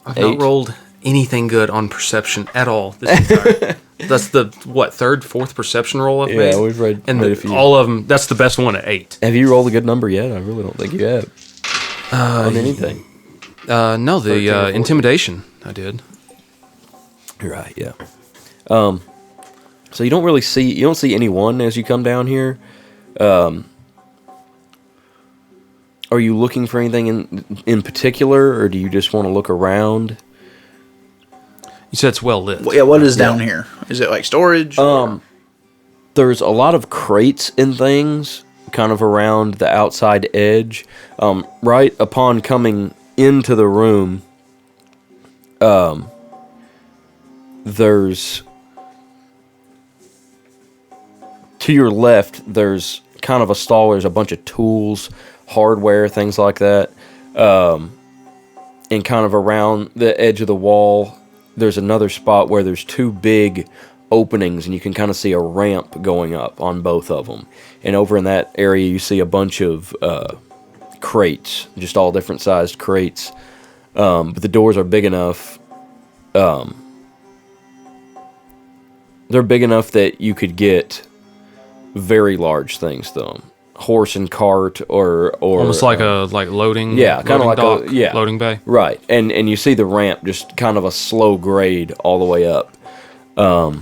I've 8. not rolled anything good on perception at all this entire... That's the, third, fourth perception roll I've made? Yeah, we've read and a few. all of them, that's the best one at 8. Have you rolled a good number yet? I really don't think you have. On anything. No, the intimidation I did. Right, yeah. So you don't see anyone as you come down here. Are you looking for anything in particular, or do you just want to look around? You said it's well lit. Well, yeah, what is down here? Is it like storage? There's a lot of crates and things kind of around the outside edge. Right upon coming into the room, there's... To your left, there's kind of a stall. There's a bunch of tools, hardware, things like that. And kind of around the edge of the wall, there's another spot where there's 2 big openings, and you can kind of see a ramp going up on both of them. And over in that area, you see a bunch of crates, just all different sized crates. But the doors are big enough. They're big enough that you could get very large things through them. Horse and cart, or almost like a loading. Yeah, kind of like dock, loading bay. Right, and you see the ramp, just kind of a slow grade all the way up.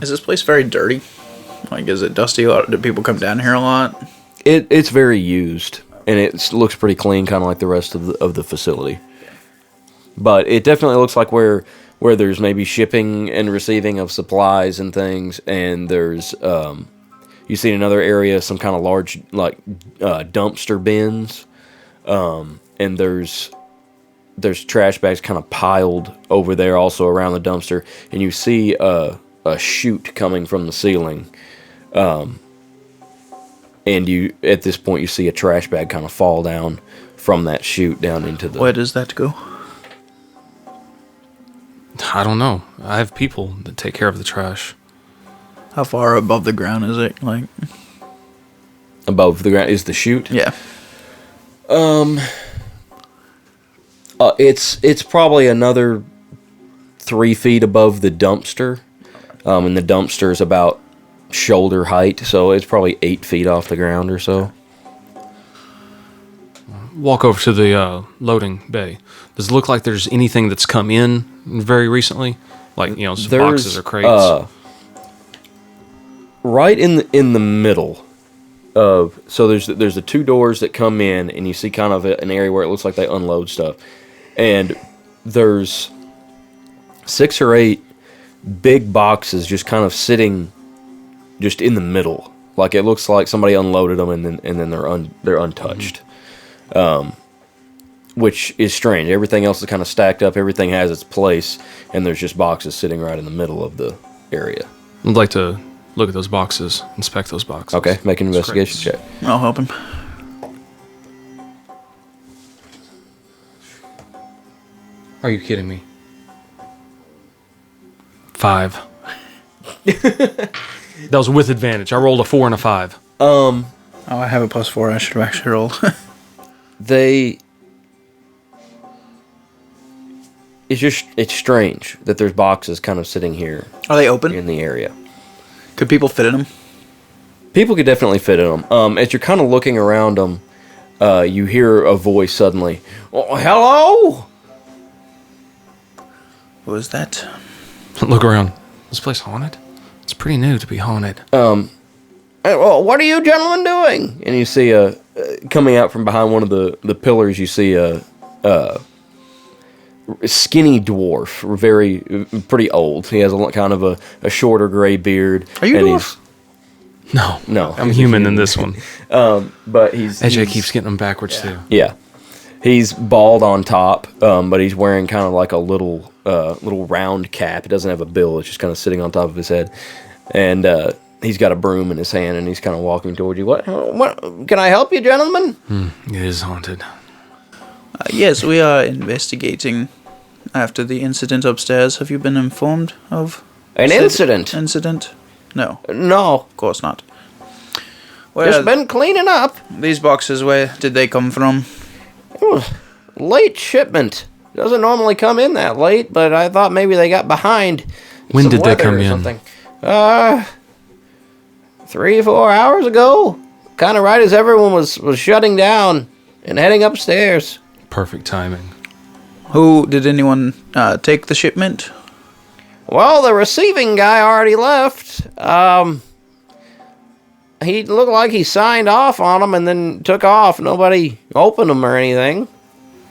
Is this place very dirty? Like, is it dusty? Do people come down here a lot? It's very used, and it looks pretty clean, kind of like the rest of the facility. But it definitely looks like where there's maybe shipping and receiving of supplies and things, and there's you see in another area some kind of large dumpster bins, and there's trash bags kind of piled over there also around the dumpster, and you see a chute coming from the ceiling, and you at this point you see a trash bag kind of fall down from that chute down into the... Where does that go? I don't know. I have people that take care of the trash. How far above the ground is it? Like, Above the ground is the chute? yeah. It's probably another 3 feet above the dumpster, and the dumpster is about shoulder height, so it's probably 8 feet off the ground or so. Walk over to the loading bay. Does it look like there's anything that's come in very recently? Like, some boxes or crates? Right in the middle of... So there's the 2 doors that come in, and you see kind of an area where it looks like they unload stuff. And there's 6 or 8 big boxes just kind of sitting just in the middle. Like it looks like somebody unloaded them and then they're untouched. Which is strange. Everything else is kind of stacked up. Everything has its place, and there's just boxes sitting right in the middle of the area. I'd like to look at those boxes, inspect those boxes. Okay, make an investigation check. I'll help him. Are you kidding me? 5. That was with advantage. I rolled a 4 and a 5. Oh, I have a +4. I should have actually rolled. It's strange that there's boxes kind of sitting here Are they open? in the area. Could people fit in them? People could definitely fit in them. As you're kind of looking around them, you hear a voice suddenly. Oh, hello? What was that? Look around. Is this place haunted? It's pretty new to be haunted. Well, what are you gentlemen doing? And you see coming out from behind one of the pillars, you see a skinny dwarf, pretty old. He has kind of a shorter gray beard. Are you a dwarf? No, I'm human in this one. but he's AJ keeps getting them backwards too. Yeah, he's bald on top, but he's wearing kind of like a little round cap. It doesn't have a bill; it's just kind of sitting on top of his head, and he's got a broom in his hand, and he's kind of walking toward you. What can I help you, gentlemen? It is haunted. Yes, we are investigating after the incident upstairs. Have you been informed of An said incident? Incident? No, No, of course not. just Well, been cleaning up. these boxes, where did they come from? Late shipment. Doesn't normally come in that late, but I thought maybe they got behind. When some did they weather come or in? Something. 3-4 hours ago. Kind of right as everyone was shutting down and heading upstairs. Perfect timing. Did anyone take the shipment? Well, the receiving guy already left. He looked like he signed off on them and then took off. Nobody opened them or anything.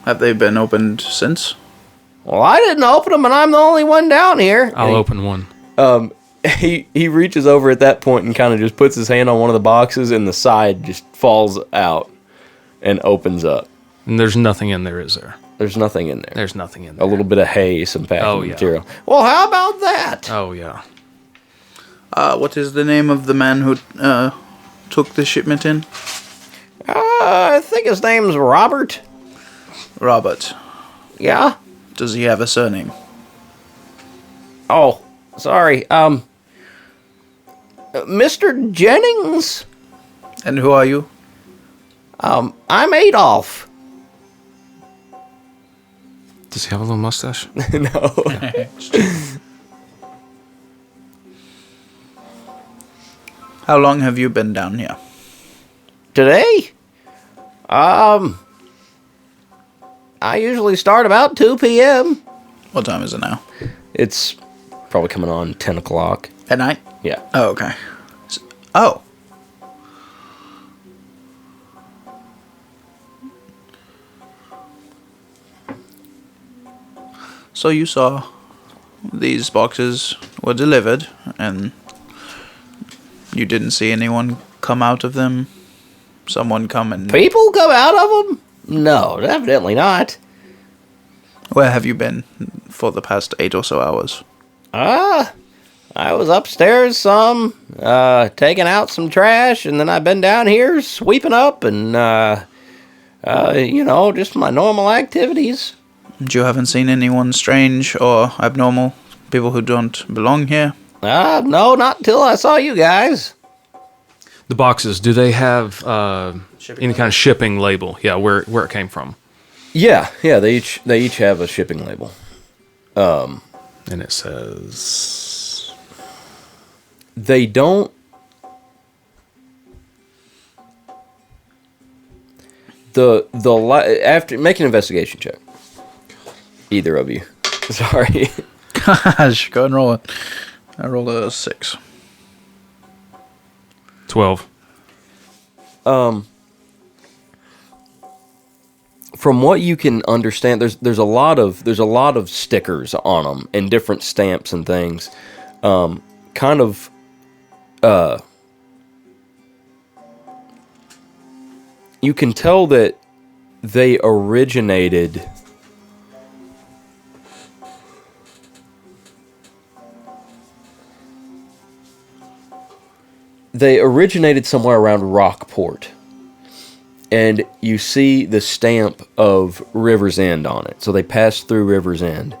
Have they been opened since? Well, I didn't open them, and I'm the only one down here. I'll open one. He reaches over at that point and kind of just puts his hand on one of the boxes, and the side just falls out and opens up. And there's nothing in there, is there? There's nothing in there. There's nothing in there. A little bit of hay, some packing yeah. material. Well, how about that? Oh, yeah. What is the name of the man who took the shipment in? I think his name's Robert. Robert. Yeah? Does he have a surname? Oh, sorry. Mr. Jennings? And who are you? I'm Adolf. Does he have a little mustache? No. How long have you been down here? Today? I usually start about 2 p.m. What time is it now? It's probably coming on 10 o'clock. At night? Yeah. Oh, okay. Oh. So you saw these boxes were delivered, and you didn't see anyone come out of them? Someone come and... People come out of them? No, evidently not. Where have you been for the past 8 or so hours? I was upstairs some, taking out some trash, and then I've been down here sweeping up and, just my normal activities. And you haven't seen anyone strange or abnormal? People who don't belong here? No, not until I saw you guys. The boxes, do they have any kind of shipping label? Yeah, where it came from. Yeah, they each have a shipping label. And it says... They don't... After... Make an investigation check. Either of you. Sorry. Gosh, go and roll it. I rolled a 6. 12. from what you can understand, there's a lot of stickers on them and different stamps and things. Kind of. You can tell that they originated. They originated somewhere around Rockport. And you see the stamp of River's End on it. So they passed through River's End.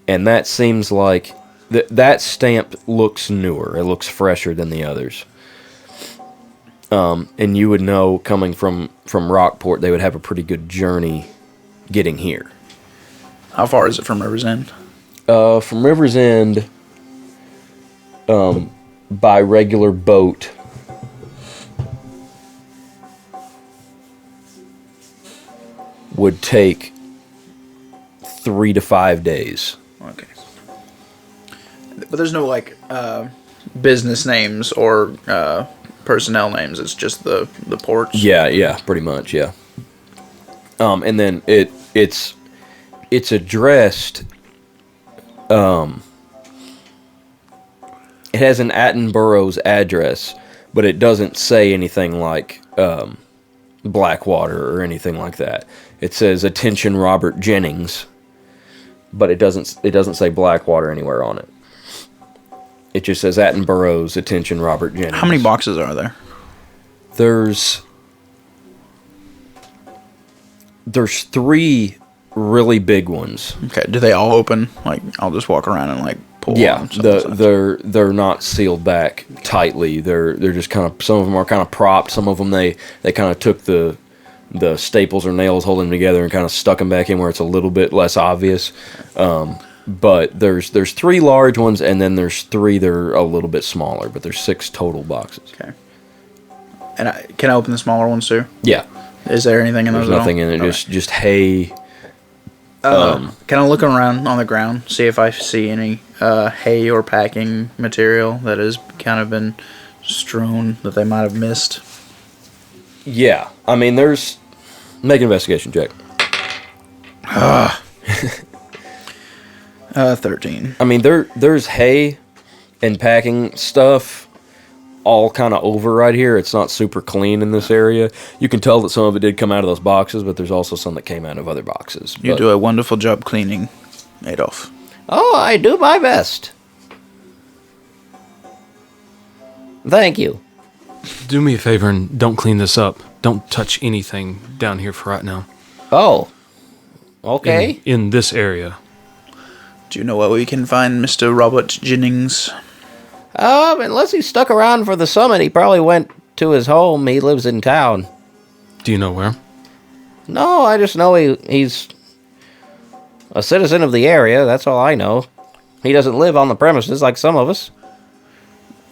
And that seems like... that stamp looks newer. It looks fresher than the others. And you would know, coming from Rockport, they would have a pretty good journey getting here. How far is it from River's End? From River's End, by regular boat, would take 3 to 5 days. Okay. But there's no, like, business names or personnel names. It's just the ports? Yeah, pretty much, yeah. And then it's addressed... it has an Attenborough's address, but it doesn't say anything like Blackwater or anything like that. It says "Attention Robert Jennings," but it doesn't say Blackwater anywhere on it. It just says Attenborough's "Attention Robert Jennings." How many boxes are there? There's 3 really big ones. Okay, do they all open? Like, I'll just walk around and, like, pull Yeah, them? they're not sealed back tightly. They're just kind of, some of them are kind of propped. Some of them they kind of took the staples or nails holding them together and kind of stuck them back in where it's a little bit less obvious. But there's 3 large ones, and then there's 3 that are a little bit smaller. But there's 6 total boxes. Okay. And can I open the smaller ones too? Yeah. Is there anything in those? There's nothing in it. Okay. Just hay. Can I look around on the ground, see if I see any hay or packing material that has kind of been strewn that they might have missed? Yeah. I mean, there's... Make an investigation check. 13. I mean, there's hay and packing stuff all kind of over right here. It's not super clean in this area. You can tell that some of it did come out of those boxes, but there's also some that came out of other boxes. You do a wonderful job cleaning, Adolf. Oh, I do my best. Thank you. Do me a favor and don't clean this up. Don't touch anything down here for right now. Oh, okay. In this area. Do you know where we can find Mr. Robert Jennings? Unless he stuck around for the summit, he probably went to his home. He lives in town. Do you know where? No, I just know he's a citizen of the area. That's all I know. He doesn't live on the premises like some of us.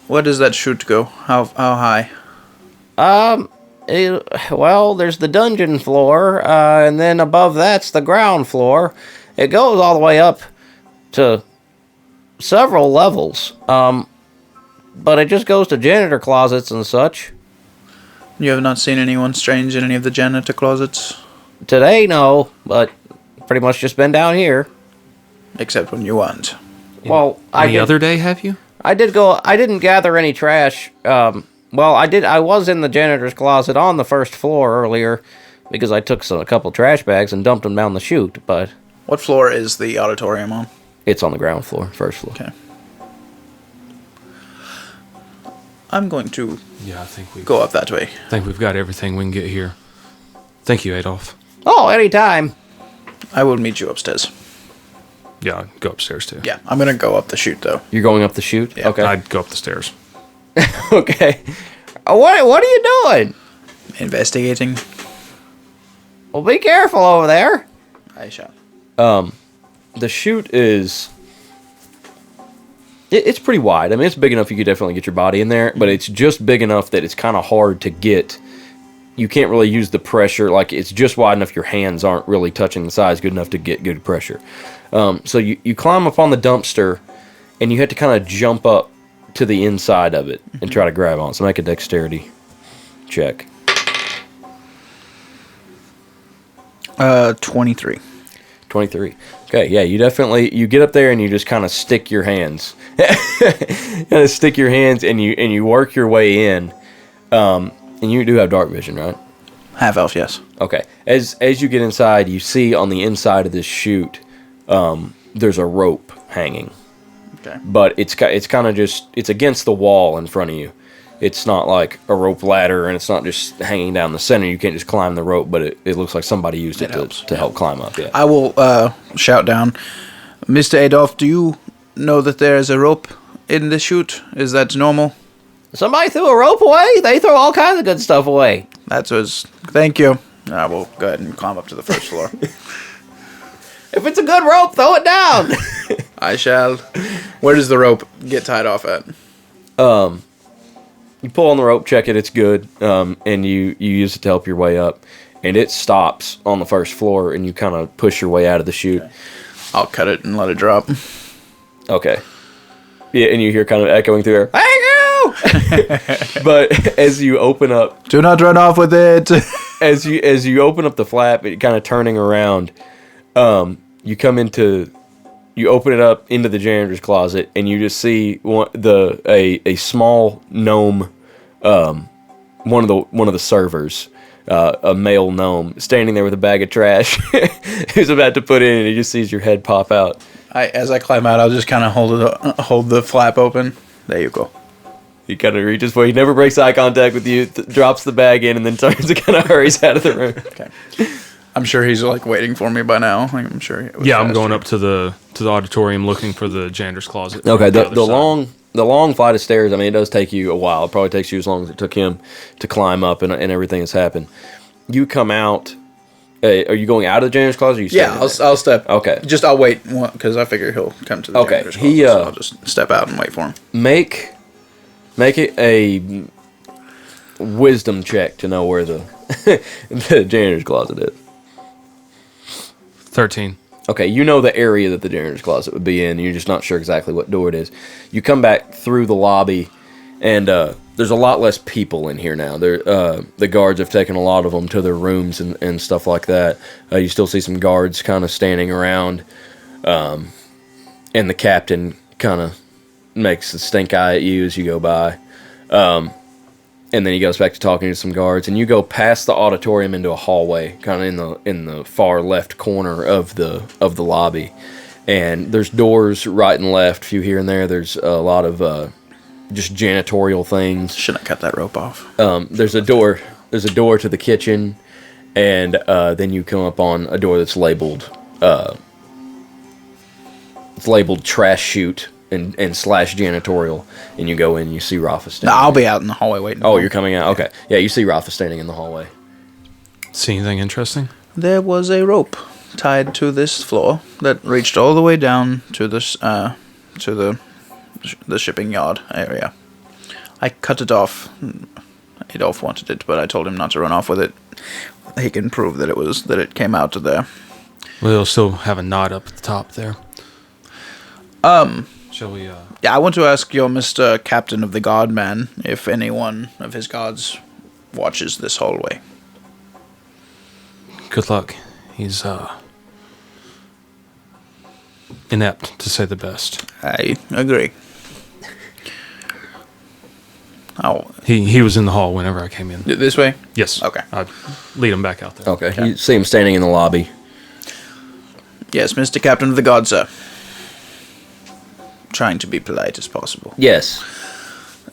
Where does that chute go? How high? Well, there's the dungeon floor, and then above that's the ground floor. It goes all the way up to several levels. But it just goes to janitor closets and such. You have not seen anyone strange in any of the janitor closets? Today, no, but pretty much just been down here. Except when you weren't. Well, Any other day, have you? I didn't gather any trash. Well, I was in the janitor's closet on the first floor earlier because I took a couple trash bags and dumped them down the chute, but... What floor is the auditorium on? It's on the ground floor, first floor. Okay. I'm going to Yeah, I think go up that way. we've got everything we can get here. Thank you, Adolf. Oh, anytime. I will meet you upstairs. Yeah, I'd go upstairs too. Yeah, I'm going to go up the chute, though. You're going up the chute? Yeah. Okay. I'd go up the stairs. Okay. What are you doing? Investigating. Well, be careful over there. I shall. The chute is... It's pretty wide. I mean, it's big enough you could definitely get your body in there, but it's just big enough that it's kind of hard to get. You can't really use the pressure. Like, it's just wide enough your hands aren't really touching the sides good enough to get good pressure. So you climb up on the dumpster, and you have to kind of jump up to the inside of it and try to grab on. So make a dexterity check. 23. 23. Okay, yeah, you get up there and you just kind of stick your hands. And you work your way in. And you do have dark vision, right? Half elf, yes. Okay. As you get inside, you see on the inside of this chute, there's a rope hanging. Okay. But it's kind of just, it's against the wall in front of you. It's not like a rope ladder, and it's not just hanging down the center. You can't just climb the rope, but it looks like somebody used it to help climb up. Yeah. I will shout down, Mr. Adolf, do you know that there is a rope in the chute? Is that normal? Somebody threw a rope away? They throw all kinds of good stuff away. That was... Thank you. I will go ahead and climb up to the first floor. If it's a good rope, throw it down. I shall. Where does the rope get tied off at? You pull on the rope, check it, it's good, and you use it to help your way up. And it stops on the first floor, and you kind of push your way out of the chute. Okay. I'll cut it and let it drop. Okay. Yeah, and you hear kind of echoing through there, "Thank you!" But as you open up... Do not run off with it! As you open up the flap, it kind of turning around, you open it up into the janitor's closet, and you just see a small gnome, one of the servers, a male gnome, standing there with a bag of trash. He's about to put in, and he just sees your head pop out. As I climb out, I'll just kind of hold the flap open. There you go. He kind of reaches for you. He never breaks eye contact with you, drops the bag in, and then turns and kind of hurries out of the room. Okay. I'm sure he's like waiting for me by now. Like, I'm sure. I'm going up to the auditorium looking for the janitor's closet. Okay, the long flight of stairs. I mean, it does take you a while. It probably takes you as long as it took him to climb up and everything that's happened. You come out. Are you going out of the janitor's closet? Or are you Yeah, I'll step. Okay. I'll wait because I figure he'll come to the janitor's closet. So I'll just step out and wait for him. Make it a wisdom check to know where the the janitor's closet is. 13. Okay, you know the area that the janitor's closet would be in. You're just not sure exactly what door it is. You come back through the lobby, and there's a lot less people in here now. The guards have taken a lot of them to their rooms and stuff like that. You still see some guards kind of standing around, and the captain kind of makes a stink eye at you as you go by. And then he goes back to talking to some guards, and you go past the auditorium into a hallway, kind of in the far left corner of the lobby. And there's doors right and left, a few here and there. There's a lot of just janitorial things. Shouldn't have cut that rope off. There's a door to the kitchen, and then you come up on a door that's labeled trash chute and / janitorial, and you go in and you see Rafa standing. No, I'll be out in the hallway waiting. Oh, you're coming out? Okay. Yeah, you see Rafa standing in the hallway. See anything interesting? There was a rope tied to this floor that reached all the way down to this to the shipping yard area. I cut it off. Adolf wanted it, but I told him not to run off with it. He can prove that it came out of there. We'll still have a knot up at the top there. Shall we? Yeah, I want to ask your Mr. Captain of the Guard Man if any one of his guards watches this hallway. Good luck. He's inept, to say the best. I agree. Oh, He was in the hall whenever I came in. this way? Yes. Okay. I'd lead him back out there. Okay. You see him standing in the lobby. Yes, Mr. Captain of the Guard, sir. Trying to be polite as possible. Yes.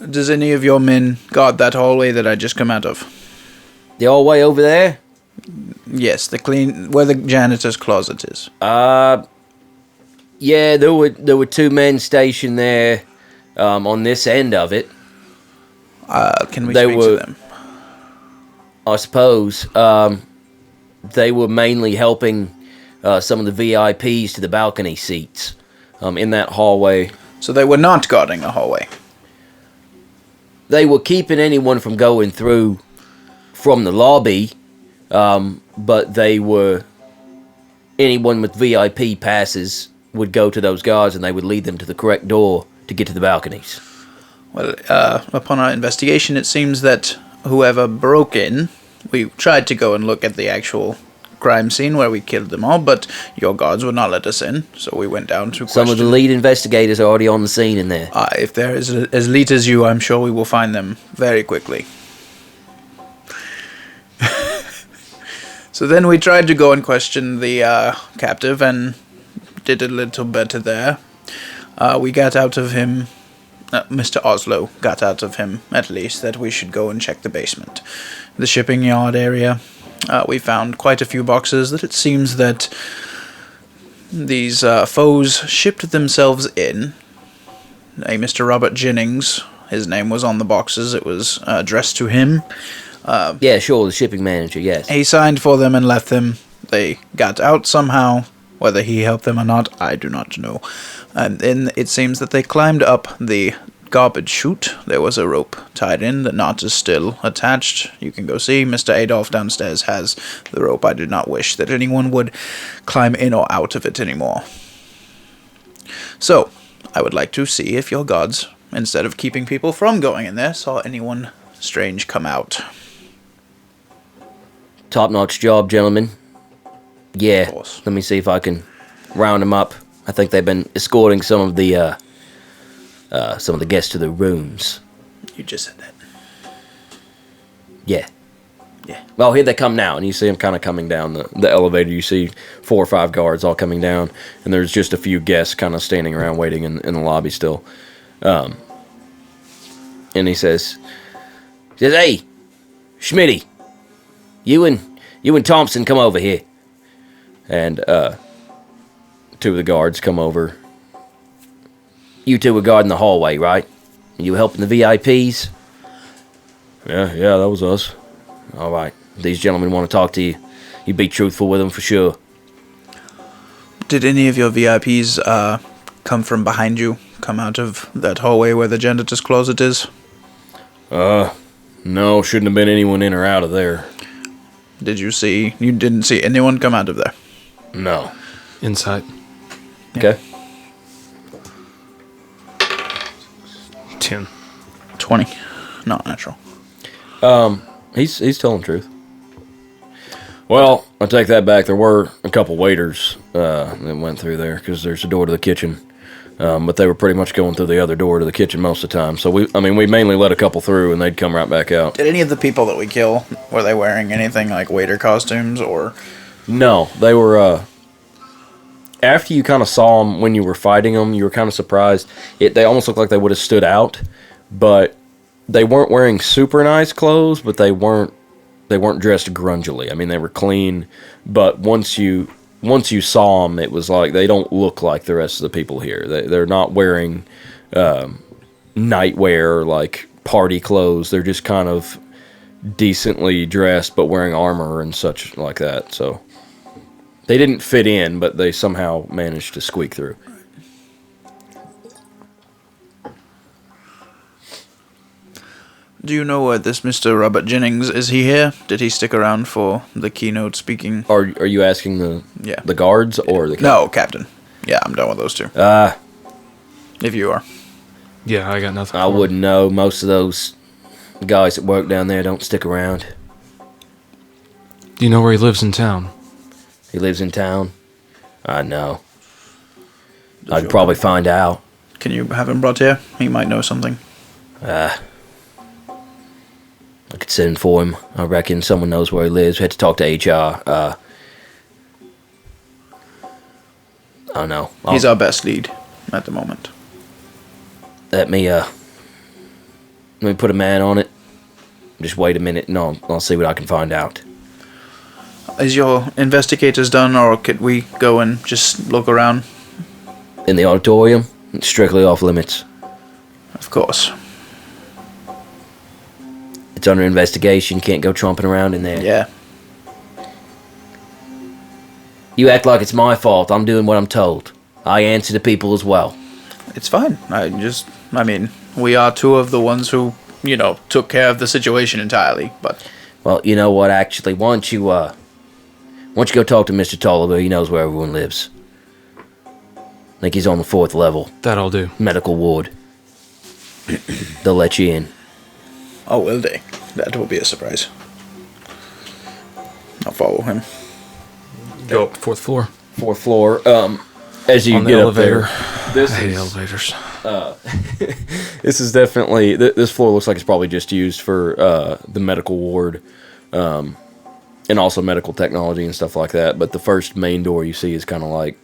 Does any of your men guard that hallway that I just come out of? The hallway over there? Yes, where the janitor's closet is. Yeah, there were 2 men stationed there on this end of it. Can we speak to them? I suppose. They were mainly helping some of the VIPs to the balcony seats in that hallway. So they were not guarding the hallway? They were keeping anyone from going through from the lobby, but anyone with VIP passes would go to those guards and they would lead them to the correct door to get to the balconies. Well, upon our investigation, it seems that whoever broke in, we tried to go and look at the actual crime scene where we killed them all, but your guards would not let us in, so we went down to Some of the lead investigators are already on the scene in there. If they're as elite as you, I'm sure we will find them very quickly. So then we tried to go and question the captive and did a little better there. We got out of him, Mr. Oslo got out of him, at least, that we should go and check the basement. The shipping yard area, we found quite a few boxes that it seems that these foes shipped themselves in. A Mr. Robert Jennings, his name was on the boxes, it was addressed to him. Yeah, sure, the shipping manager, yes. He signed for them and left them. They got out somehow. Whether he helped them or not, I do not know. And then it seems that they climbed up the garbage chute. There was a rope tied in. The knot is still attached. You can go see. Mr. Adolf downstairs has the rope. I do not wish that anyone would climb in or out of it anymore. So, I would like to see if your guards, instead of keeping people from going in there, saw anyone strange come out. Top-notch job, gentlemen. Yeah, Of course. let me see if I can round them up. I think they've been escorting some of the guests to their rooms. You just said that. Yeah. Yeah. Well, here they come now, and you see them kind of coming down the elevator. You see 4 or 5 guards all coming down, and there's just a few guests kind of standing around waiting in the lobby still. And he says, "Hey, Schmitty, you and Thompson come over here." And 2 of the guards come over. You 2 were guarding the hallway, right? You were helping the VIPs? Yeah, that was us. All right. These gentlemen want to talk to you. You be truthful with them for sure. Did any of your VIPs come from behind you? Come out of that hallway where the janitor's closet is? No, shouldn't have been anyone in or out of there. You didn't see anyone come out of there? No. Insight. Okay. 10. 20. Not natural. He's telling the truth. Well, I take that back. There were a couple waiters that went through there because there's a door to the kitchen. But they were pretty much going through the other door to the kitchen most of the time. So we mainly let a couple through and they'd come right back out. Did any of the people that we kill, were they wearing anything like waiter costumes or... No, they were, after you kind of saw them when you were fighting them, you were kind of surprised. They almost looked like they would have stood out, but they weren't wearing super nice clothes, but they weren't dressed grungily. I mean, they were clean, but once you saw them, it was like they don't look like the rest of the people here. They're not wearing nightwear or like party clothes. They're just kind of decently dressed, but wearing armor and such like that. So they didn't fit in, but they somehow managed to squeak through. Do you know this Mr. Robert Jennings, is he here? Did he stick around for the keynote speaking? Are you asking the guards or the captain? No, Captain. Yeah, I'm done with those 2. If you are. Yeah, I got nothing. I wouldn't know. Most of those guys that work down there don't stick around. Do you know where he lives in town? He lives in town? I know. I'd probably find out. Can you have him brought here? He might know something. I could send for him. I reckon someone knows where he lives. We had to talk to HR. I don't know. He's our best lead at the moment. Let me put a man on it. Just wait a minute and I'll see what I can find out. Is your investigators done, or could we go and just look around? In the auditorium? It's strictly off limits. Of course. It's under investigation. Can't go tromping around in there. Yeah. You act like it's my fault. I'm doing what I'm told. I answer to people as well. It's fine. We are 2 of the ones who, took care of the situation entirely, but... Well, you know what, actually, once you go talk to Mr. Tolliver, he knows where everyone lives. I think he's on the 4th level. That I'll do. Medical ward. They'll let you in. Oh, will they? That will be a surprise. I'll follow him. Go up to fourth floor. Fourth floor. As you On the get elevator. up there, I hate elevators. this is definitely this floor looks like it's probably just used for the medical ward, and also medical technology and stuff like that. But the first main door you see is kind of like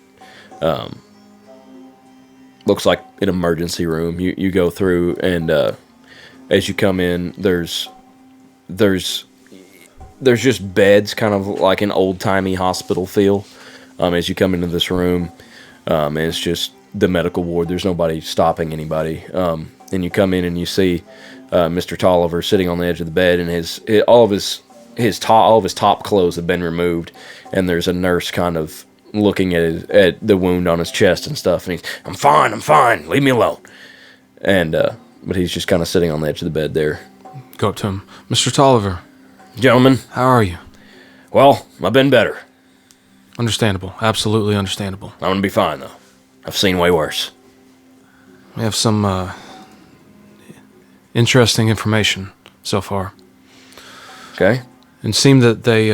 looks like an emergency room. You go through, and as you come in, there's just beds, kind of like an old timey hospital feel. As you come into this room, and it's just the medical ward. There's nobody stopping anybody. And you come in and you see Mr. Tolliver sitting on the edge of the bed, and all of his top clothes have been removed, and there's a nurse kind of looking at the wound on his chest and stuff. And I'm fine, leave me alone. And but he's just kind of sitting on the edge of the bed there. Go up to him. Mr. Tolliver, Gentlemen, how are you? well, I've been better. Understandable. Absolutely understandable. I'm gonna be fine though. I've seen way worse. We have some interesting information so far. Okay. It seemed that they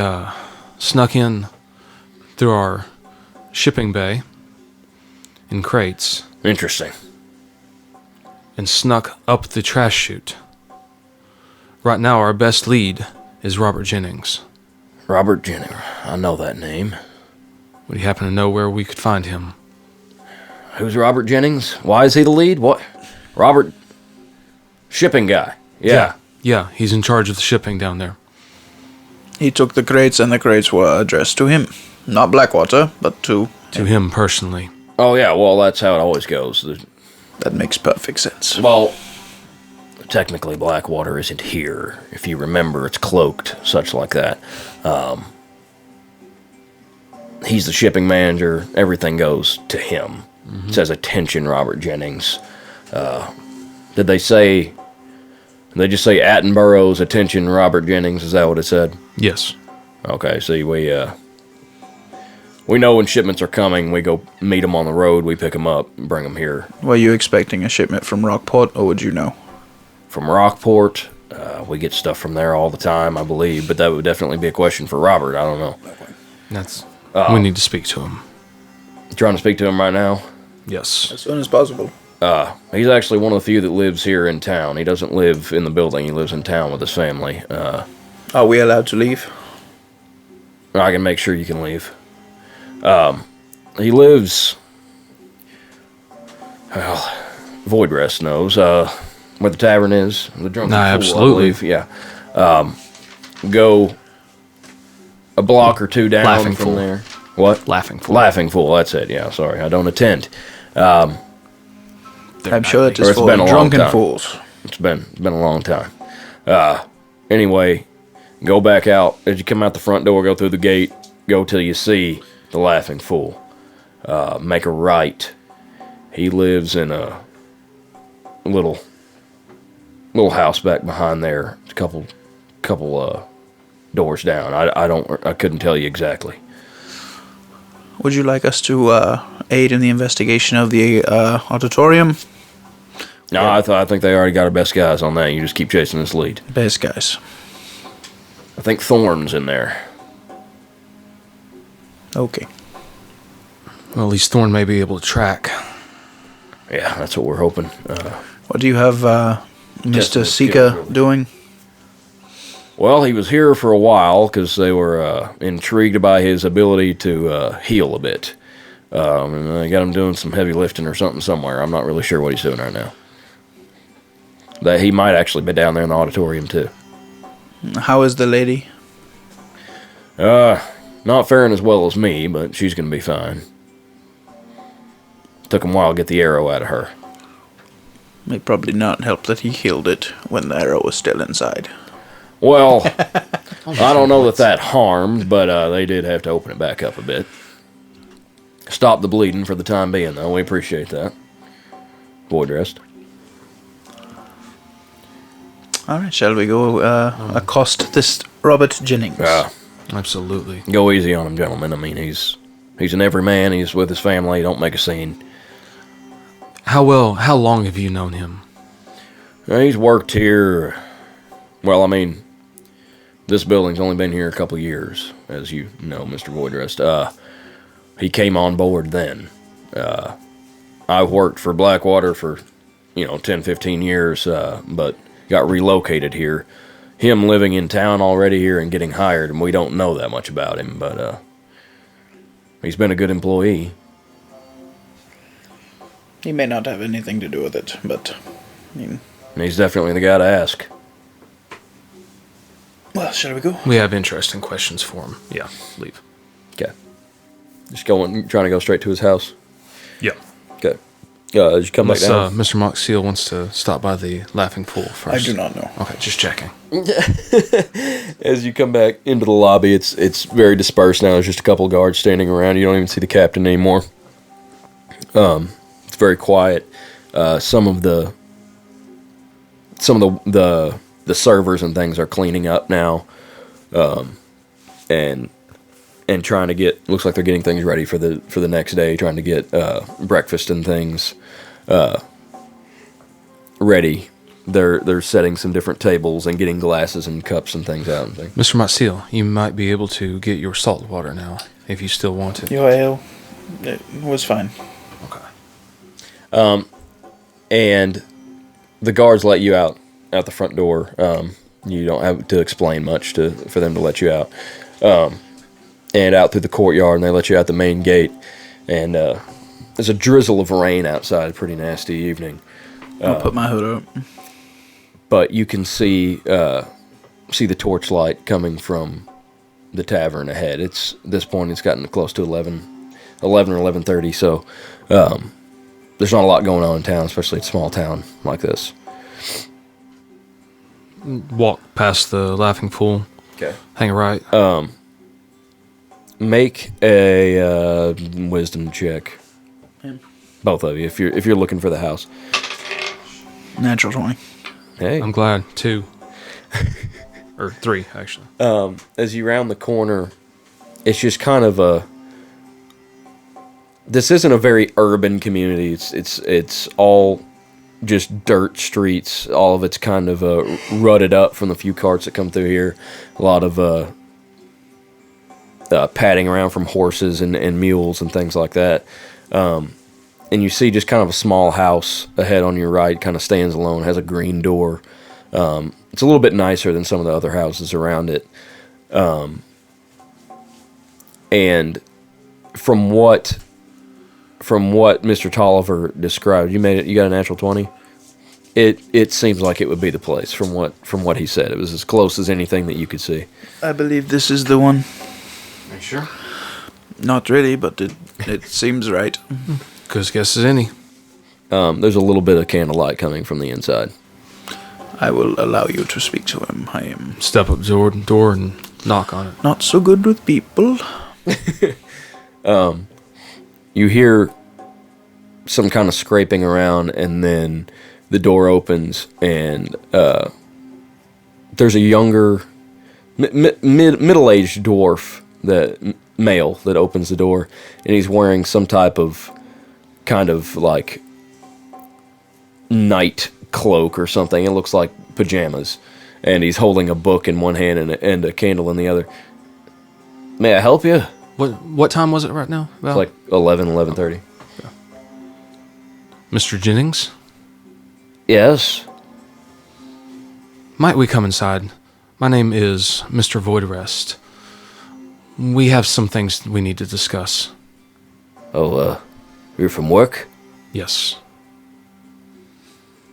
snuck in through our shipping bay in crates Interesting. and snuck up the trash chute. Right now, our best lead is Robert Jennings. Robert Jennings. I know that name. Would you happen to know where we could find him? Who's Robert Jennings? Why is he the lead? What? Robert, shipping guy. Yeah. Yeah, he's in charge of the shipping down there. He took the crates, and the crates were addressed to him. Not Blackwater, but to To him personally. Oh yeah. Well, that's how it always goes. That makes perfect sense. Well, technically, Blackwater isn't here. If you remember, it's cloaked, such like that. He's the shipping manager. Everything goes to him. It says, "Attention, Robert Jennings." Did they say? Did they just say Attenborough's "Attention, Robert Jennings"? Is that what it said? Yes. Okay. See, we know when shipments are coming. We go meet them on the road. We pick them up, and bring them here. Were you expecting a shipment from Rockport, or would you know? From Rockport, we get stuff from there all the time, I believe. But that would definitely be a question for Robert. I don't know. That's. We need to speak to him. You trying to speak to him right now? Yes. As soon as possible. He's actually one of the few that lives here in town. He doesn't live in the building. He lives in town with his family. Are we allowed to leave? I can make sure you can leave. He lives... Well, Voidrest knows where the tavern is. The Drunken Fool, absolutely. I believe. Yeah. Go a block or two down Laughing from Fool. there. What? Laughing Fool. Laughing Fool, that's it. Yeah, sorry. I don't attend. I'm sure it Or is it's for been a long drunken time. fools. It's been a long time. Anyway, go back out. As you come out the front door, go through the gate, go till you see the Laughing Fool. Make a right. He lives in a little house back behind there. A couple doors down. I couldn't tell you exactly. Would you like us to aid in the investigation of the auditorium? No, I think they already got our best guys on that. You just keep chasing this lead. Best guys. I think Thorn's in there. Okay. Well, at least Thorn may be able to track. Yeah, that's what we're hoping. What do you have Mr. Testing Sika skills, really. doing? Well, he was here for a while because they were intrigued by his ability to heal a bit. And I got him doing some heavy lifting or something somewhere. I'm not really sure what he's doing right now. That he might actually be down there in the auditorium too. How is the lady? Not faring as well as me, but she's gonna be fine. Took him a while to get the arrow out of her. It probably not help that he healed it when the arrow was still inside. Well, I don't know that harmed, but they did have to open it back up a bit. Stop the bleeding for the time being, though. We appreciate that. Voidrest. All right, shall we go accost this Robert Jennings? Absolutely. Go easy on him, gentlemen. I mean, he's an everyman. He's with his family. Don't make a scene. How long have you known him? He's worked here. Well, I mean, this building's only been here a couple years, as you know, Mr. Voidrest. He came on board then. I worked for Blackwater for, 10, 15 years, but got relocated here. Him living in town already here and getting hired, and we don't know that much about him, but he's been a good employee. He may not have anything to do with it, but And he's definitely the guy to ask. Well, shall we go? We have interesting questions for him. Yeah, leave. Okay. Just trying to go straight to his house. Yeah. Okay. Did you come back down? Mr. Moxseal wants to stop by the Laughing Pool first. I do not know. Okay, just checking. As you come back into the lobby, it's very dispersed now. There's just a couple of guards standing around. You don't even see the captain anymore. It's very quiet. Some of the servers and things are cleaning up now, and trying to get. Looks like they're getting things ready for the next day. Trying to get breakfast and things ready. They're setting some different tables and getting glasses and cups and things out and things. Mr. Moxseal, you might be able to get your salt water now, if you still want it. Your ale, it was fine. Okay. And the guards let you out the front door. You don't have to explain much for them to let you out. And out through the courtyard, and they let you out the main gate. And there's a drizzle of rain outside, a pretty nasty evening. I'll put my hood up. But you can see the torchlight coming from the tavern ahead. At this point, it's gotten close to 11 or 11:30, so there's not a lot going on in town, especially a small town like this. Walk past the Laughing Pool. Okay. Hang a right. Make a wisdom check. Yeah. Both of you, if you're looking for the house. Natural 20. Hey. I'm glad. 2. Or 3, actually. As you round the corner, it's just kind of this isn't a very urban community. It's all just dirt streets. All of it's kind of rutted up from the few carts that come through here. A lot of padding around from horses and mules and things like that. And you see just kind of a small house ahead on your right, kind of stands alone, has a green door. It's a little bit nicer than some of the other houses around it. And from what Mr. Tolliver described, you got a natural 20? It seems like it would be the place from what he said. It was as close as anything that you could see. I believe this is the one. Are you sure? Not really, but it seems right. Good as guess as any. There's a little bit of candlelight coming from the inside. I will allow you to speak to him. I am Step up to the door and knock on it. not so good with people. You hear some kind of scraping around, and then the door opens, and there's a younger, middle-aged dwarf, male, that opens the door, and he's wearing some type of kind of like night cloak or something. It looks like pajamas, and he's holding a book in one hand and a candle in the other. May I help you? What time was it right now? It's like 11:30. Mr. Jennings? Yes. Might we come inside? My name is Mr. Voidrest. We have some things we need to discuss. Oh, you're from work? Yes.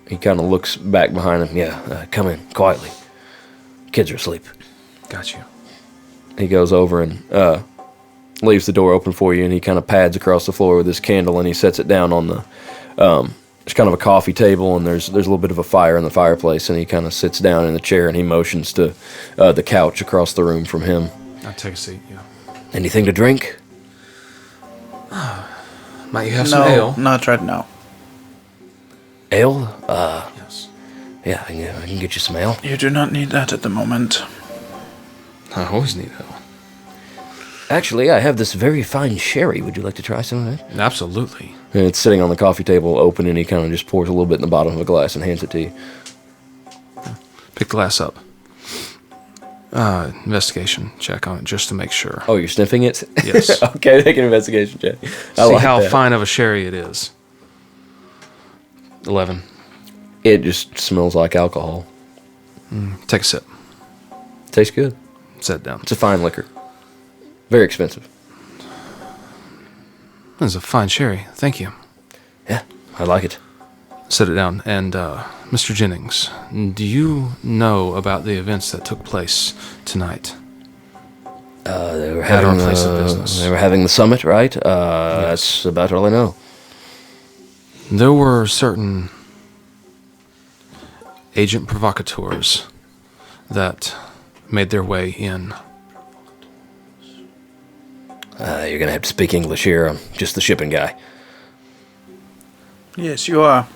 He kind of looks back behind him. Yeah, come in, quietly. Kids are asleep. Got you. He goes over and leaves the door open for you, and he kind of pads across the floor with his candle, and he sets it down on the... there's kind of a coffee table, and there's a little bit of a fire in the fireplace, and he kind of sits down in the chair, and he motions to the couch across the room from him. I'll take a seat, yeah. Anything to drink? Might you have some ale? Not right now. Ale? Yes. Yeah, I can get you some ale. You do not need that at the moment. I always need ale. Actually, I have this very fine sherry. Would you like to try some of it? Absolutely. And it's sitting on the coffee table, open, and he kind of just pours a little bit in the bottom of a glass and hands it to you. Pick the glass up. Investigation check on it just to make sure. Oh, you're sniffing it? Yes. Okay, make an investigation check. I See like how that. fine of a sherry it is. 11. It just smells like alcohol. Take a sip. Tastes good. Set it down. It's a fine liquor. Very expensive. This is a fine sherry. Thank you. Yeah, I like it. Set it down. And, Mr. Jennings, do you know about the events that took place tonight? They were At our having place of business. They were having the summit, right? That's about all I know. There were certain agent provocateurs that made their way in. You're gonna have to speak English here. I'm just the shipping guy. Yes, you are.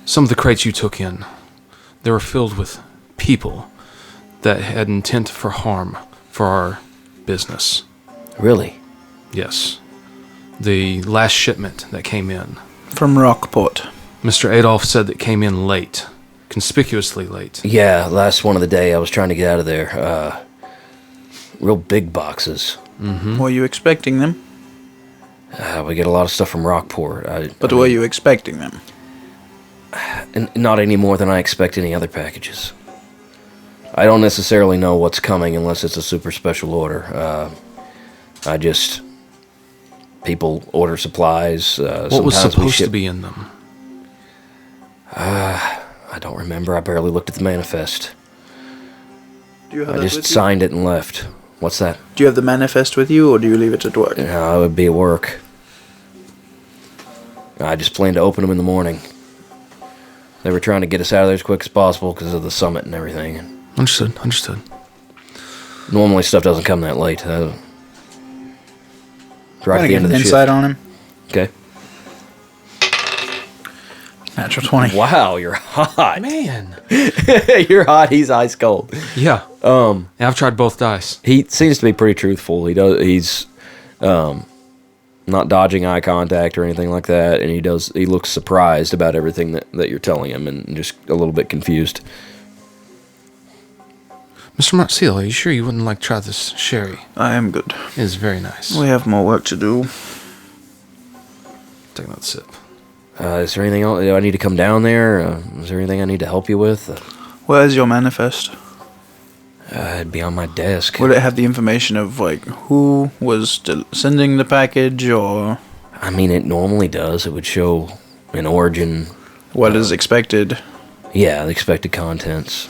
Some of the crates you took in, they were filled with people that had intent for harm for our business. Really? Yes. The last shipment that came in, From Rockport. Mr. Adolf said it came in late, conspicuously late. Yeah, last one of the day I was trying to get out of there. Real big boxes. Were you expecting them? We get a lot of stuff from Rockport. But were you expecting them? And not any more than I expect any other packages. I don't necessarily know what's coming unless it's a super special order. People order supplies. What was sometimes we supposed to ship- be in them? I don't remember. I barely looked at the manifest. Do you have I that just with you? signed it and left. What's that? Do you have the manifest with you, or do you leave it at work? No, it would be at work. I just plan to open them in the morning. They were trying to get us out of there as quick as possible because of the summit and everything. Understood. Normally stuff doesn't come that late. Right Gotta at the get end of an the insight shift. on him. Okay. Natural 20. Wow, you're hot. Man. You're hot. He's ice cold. Yeah. Yeah, I've tried both dice. He seems to be pretty truthful. He's not dodging eye contact or anything like that, and he looks surprised about everything that you're telling him and just a little bit confused. Mr. Marcel, are you sure you wouldn't like to try this sherry? I am good. It is very nice. We have more work to do. Take another sip. Is there anything else? Do I need to come down there? Is there anything I need to help you with? Where's your manifest? It'd be on my desk. Would it have the information of, like, who was sending the package, or I mean, it normally does. It would show an origin. what is expected? Yeah, the expected contents.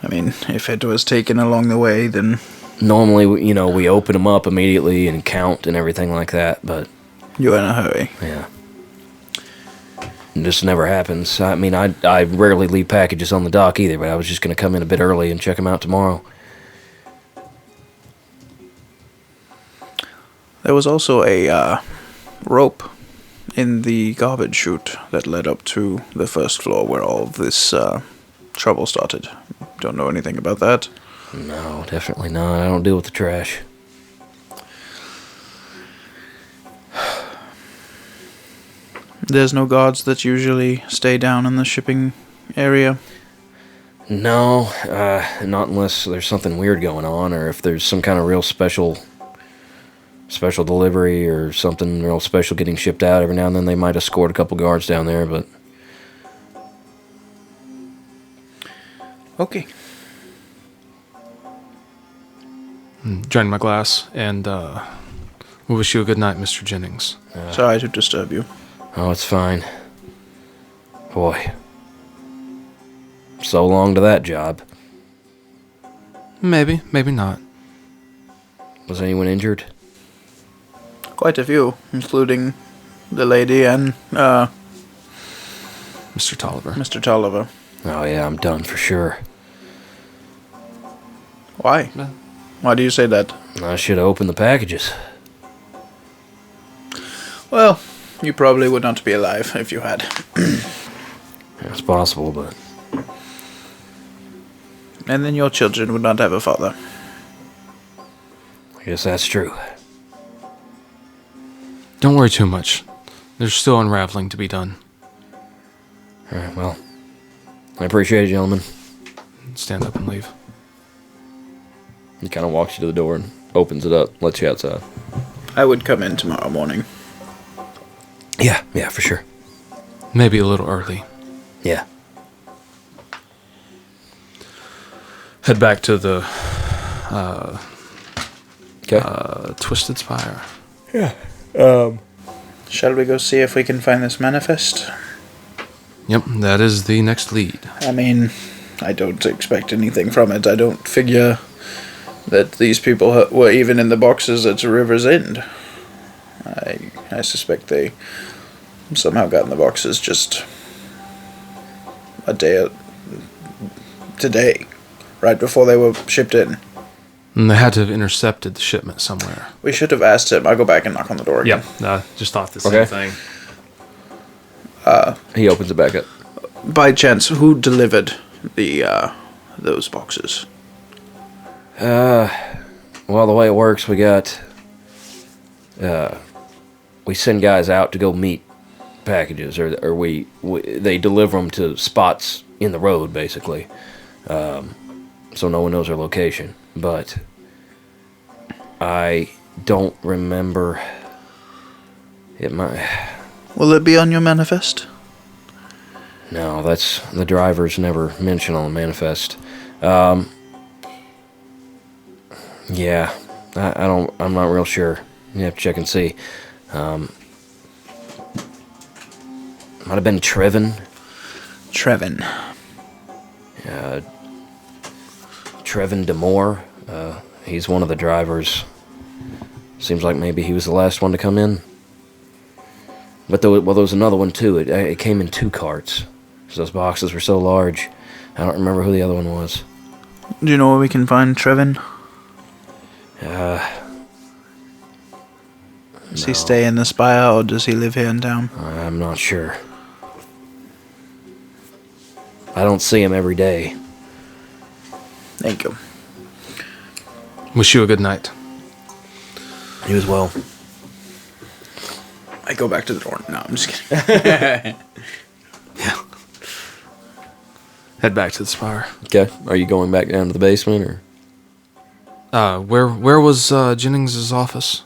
I mean, if it was taken along the way, then Normally, we open them up immediately and count and everything like that, but you're in a hurry. yeah. It just never happens. I mean, I rarely leave packages on the dock either, but I was just going to come in a bit early and check them out tomorrow. There was also a rope in the garbage chute that led up to the first floor where all of this trouble started. Don't know anything about that. No, definitely not. I don't deal with the trash. There's no guards that usually stay down in the shipping area. No, not unless there's something weird going on, or if there's some kind of real special delivery or something real special getting shipped out. Every now and then they might escort a couple guards down there, but Okay. Drain my glass, and we wish you a good night, Mr. Jennings. Sorry to disturb you. oh, it's fine. Boy, so long to that job. Maybe not. Was anyone injured? Quite a few, including the lady and Mr. Tolliver. Mr. Tolliver. Oh yeah, I'm done for sure. Why? No. Why do you say that? I should have opened the packages. Well, you probably would not be alive if you had. It's possible, but And then your children would not have a father. I guess that's true. Don't worry too much. There's still unraveling to be done. All right, well, I appreciate it, gentlemen. Stand up and leave. He kind of walks you to the door and opens it up, lets you outside. I would come in tomorrow morning. Yeah, for sure. Maybe a little early. Yeah. Head back to the Okay. Twisted Spire. Shall we go see if we can find this manifest? Yep, that is the next lead. I mean, I don't expect anything from it. I don't figure that these people were even in the boxes at River's End. I suspect they somehow got in the boxes just a day today, right before they were shipped in. And they had to have intercepted the shipment somewhere. We should have asked him. I'll go back and knock on the door again. Yeah, just thought the same Okay. thing. He opens it back up. By chance, who delivered those boxes? Well, the way it works, we send guys out to go meet packages, or they deliver them to spots in the road, basically. So no one knows our location. But I don't remember. It might. Will it be on your manifest? No, that's the drivers never mention on the manifest. Yeah, I don't. I'm not real sure. You have to check and see. Might have been Trevin. Trevin. Trevin Demore. He's one of the drivers. Seems like maybe he was the last one to come in. But there was another one too. It came in 2 carts. So those boxes were so large. I don't remember who the other one was. Do you know where we can find Trevin? Does he stay in the Spire, or does he live here in town? I'm not sure. I don't see him every day. Thank you. Wish you a good night. You as well. I go back to the door. No, I'm just kidding. Yeah. Head back to the Spire. Okay. Are you going back down to the basement, or Where was Jennings' office?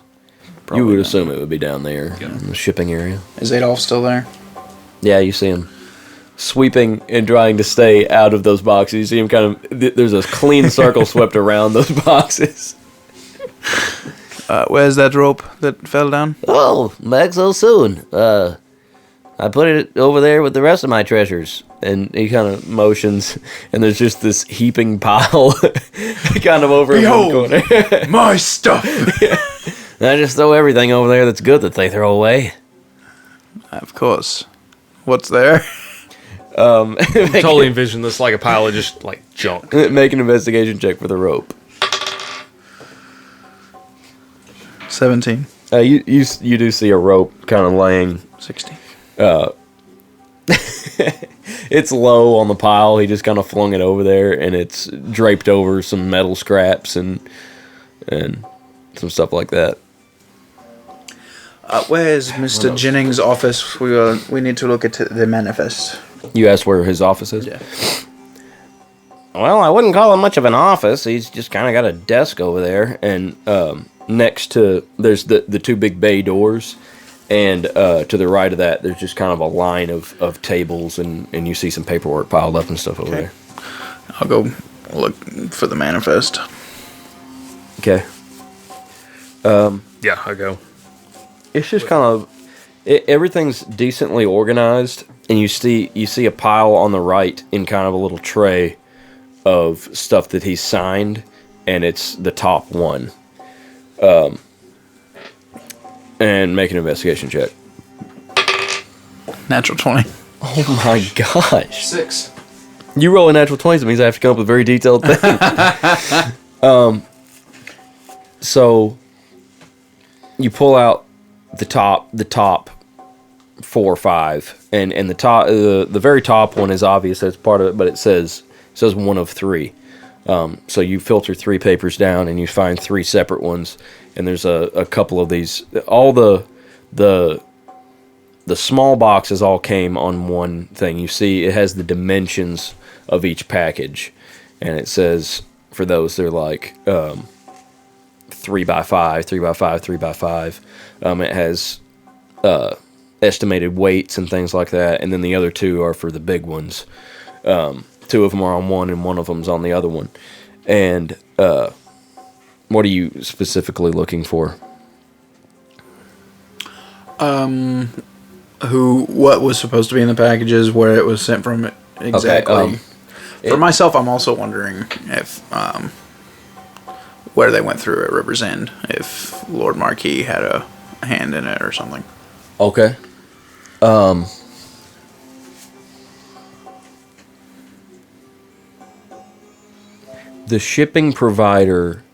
you would assume it would be down there in the shipping area? Is Adolf still there? Yeah, you see him sweeping and trying to stay out of those boxes. You see him kind of. There's a clean circle swept around those boxes. Where's that rope that fell down? Oh, back so soon. I put it over there with the rest of my treasures. And he kind of motions, and there's just this heaping pile kind of over in one corner. My stuff! I just throw everything over there that's good that they throw away. Of course. What's there? Totally envision this like a pile of just like junk. Make an investigation check for the rope. 17. You do see a rope kind of laying. 16. It's low on the pile. He just kind of flung it over there, and it's draped over some metal scraps and some stuff like that. Where's Mr. Jennings' office? We need to look at the manifest. You asked where his office is? Yeah. Well, I wouldn't call it much of an office. He's just kind of got a desk over there. And next to, there's the 2 big bay doors. And to the right of that, there's just kind of a line of tables, and you see some paperwork piled up and stuff over there. I'll go look for the manifest. Okay. Yeah, I go. It's just kind of everything's decently organized, and you see a pile on the right in kind of a little tray of stuff that he signed, and it's the top one. And make an investigation check. Natural 20. Oh my gosh! 6. You roll a natural 20, that means I have to come up with a very detailed thing. So you pull out the top 4 or 5, and the top, the very top one is obvious as part of it, but it says 1 of 3. So you filter 3 papers down, and you find 3 separate ones, and there's a couple of these. All the small boxes all came on one thing. You see, it has the dimensions of each package, and it says for those, they're like 3x5, 3x5, 3x5. It has estimated weights and things like that, and then the other two are for the big ones. Two of them are on one, and one of them's on the other one. And what are you specifically looking for? What was supposed to be in the packages, where it was sent from exactly. Okay, For myself, I'm also wondering if where they went through at River's End, if Lord Marquis had a hand in it or something. Okay. The shipping provider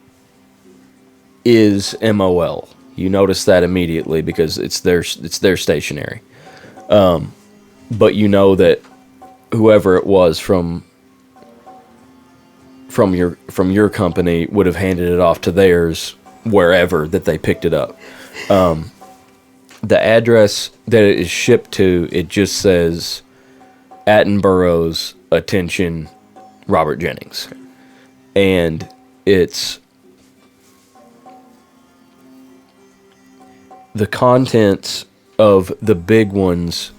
is MOL. You notice that immediately because it's their stationery. But you know that whoever it was from your company would have handed it off to theirs wherever that they picked it up. The address that it is shipped to, it just says Attenborough's, attention, Robert Jennings. Okay. And it's the contents of the big ones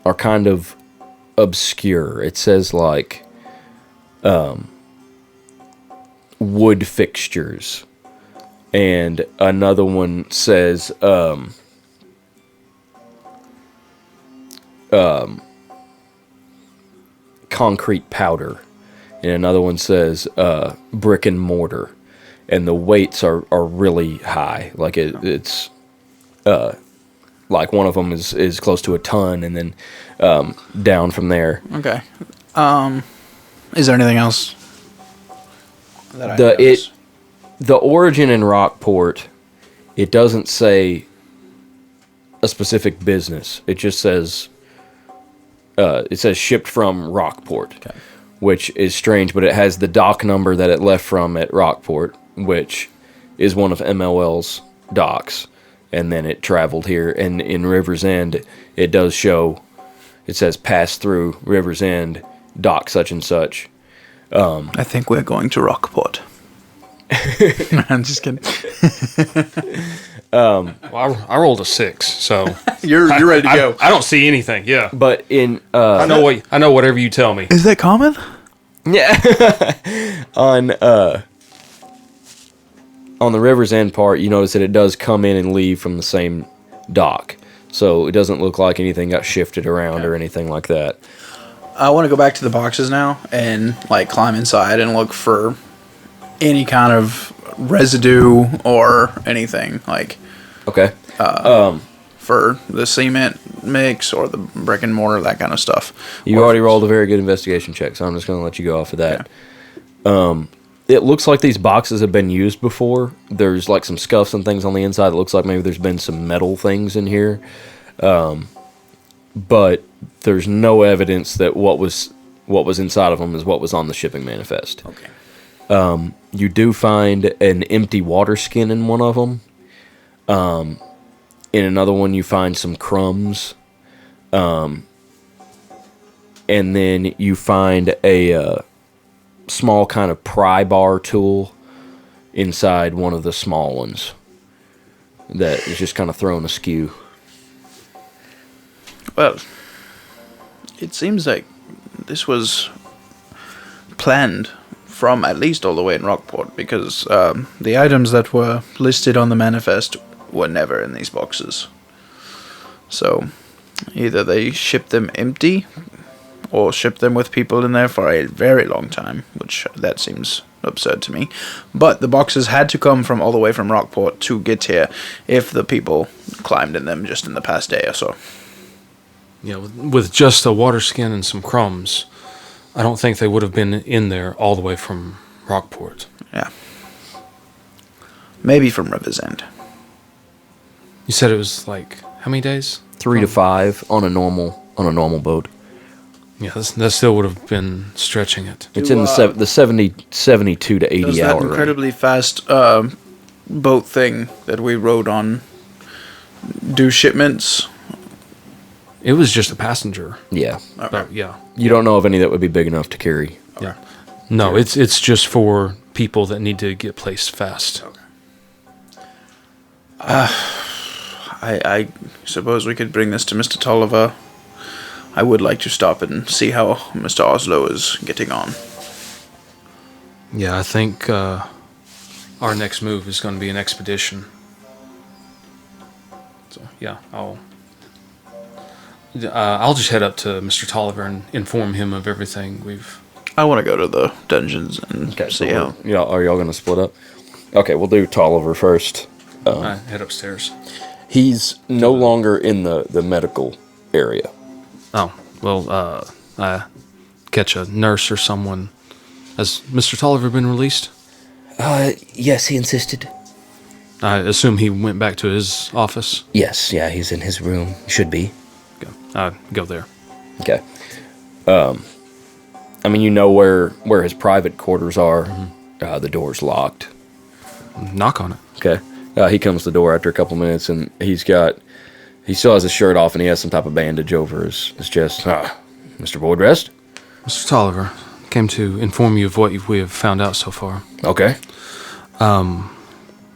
are kind of obscure. It says like wood fixtures, and another one says concrete powder, and another one says brick and mortar, and the weights are really high. Like it's like one of them is close to a ton, and then down from there. Okay. Is there anything else that I noticed? The origin in Rockport, it doesn't say a specific business. It just says shipped from Rockport, okay, which is strange, but it has the dock number that it left from at Rockport, which is one of MLL's docks, and then it traveled here. And in River's End, it does show, it says pass through River's End, dock such and such. I think we're going to Rockport. I'm just kidding. Well, I rolled a 6, so you're ready to go. I don't see anything. Yeah, But in I know whatever you tell me. Is that common? yeah, on the River's End part, you notice that it does come in and leave from the same dock, so it doesn't look like anything got shifted around or anything like that. I want to go back to the boxes now and like climb inside and look for any kind of residue or anything like. Okay. For the cement mix or the brick and mortar, that kind of stuff. You already rolled a very good investigation check, so I'm just going to let you go off of that. Okay. It looks like these boxes have been used before. There's like some scuffs and things on the inside. It looks like maybe there's been some metal things in here. But there's no evidence that what was inside of them is what was on the shipping manifest. Okay. You do find an empty water skin in one of them. In another one, you find some crumbs. And then you find a small kind of pry bar tool inside one of the small ones that is just kind of thrown askew. Well, it seems like this was planned from at least all the way in Rockport, because the items that were listed on the manifest were never in these boxes. So either they shipped them empty or shipped them with people in there for a very long time, which that seems absurd to me. But the boxes had to come from all the way from Rockport to get here if the people climbed in them just in the past day or so. Yeah, with just a water skin and some crumbs, I don't think they would have been in there all the way from Rockport. Yeah. Maybe from River's End. You said it was like how many days? 3 to 5 on a normal boat. Yeah, that still would have been stretching it. It's in the 72 to 80 does hour that incredibly fast boat thing that we rode on do shipments? It was just a passenger. Yeah. Okay. Yeah. You don't know of any that would be big enough to carry. Yeah. No, it's just for people that need to get placed fast. I suppose we could bring this to Mr. Tolliver. I would like to stop and see how Mr. Oslo is getting on. Yeah, I think our next move is going to be an expedition. So yeah, I'll just head up to Mr. Tolliver and inform him of everything we've. I want to go to the dungeons and see how. Yeah, are y'all gonna split up? Okay, we'll do Tolliver first. I head upstairs. He's no longer in the medical area. Oh, well, I catch a nurse or someone. Has Mr. Tolliver been released? Yes, he insisted. I assume he went back to his office. Yes, yeah, he's in his room. Should be. Go there. Okay. I mean, you know where his private quarters are. Mm-hmm. The door's locked. Knock on it. Okay. He comes to the door after a couple minutes, and he still has his shirt off, and he has some type of bandage over his chest. Mr. Voidrest? Mr. Tolliver, came to inform you of what we have found out so far. Okay.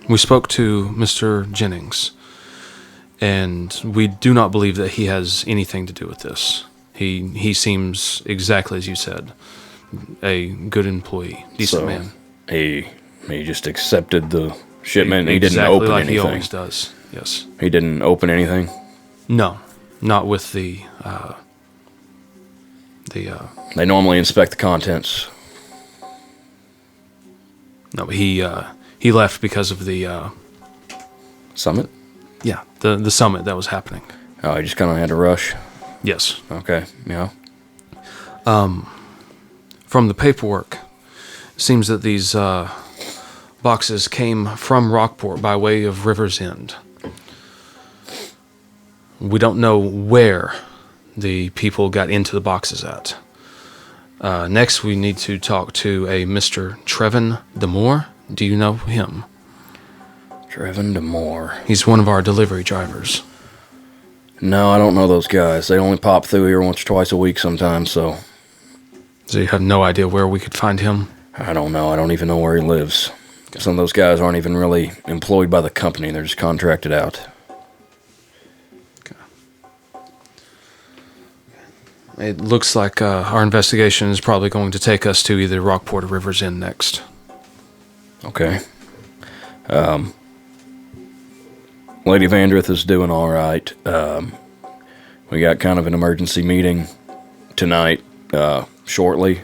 We spoke to Mr. Jennings, and we do not believe that he has anything to do with this. He seems exactly as you said, a good employee, decent man. He just accepted the shipment. He didn't exactly open like anything. He always does. Yes. He didn't open anything. No, not with the. They normally inspect the contents. No, he left because of the. Summit? Yeah, the summit that was happening. Oh, he just kind of had to rush. Yes. Okay. Yeah. From the paperwork, it seems that these boxes came from Rockport by way of River's End. We don't know where the people got into the boxes at. Next, we need to talk to a Mr. Trevin Demore. Do you know him? Trevin Demore. He's one of our delivery drivers. No, I don't know those guys. They only pop through here once or twice a week sometimes, so... So you have no idea where we could find him? I don't know. I don't even know where he lives. Some of those guys aren't even really employed by the company. They're just contracted out. It looks like our investigation is probably going to take us to either Rockport or River's End next. Okay. Lady Vandrith is doing all right. We got kind of an emergency meeting tonight, shortly,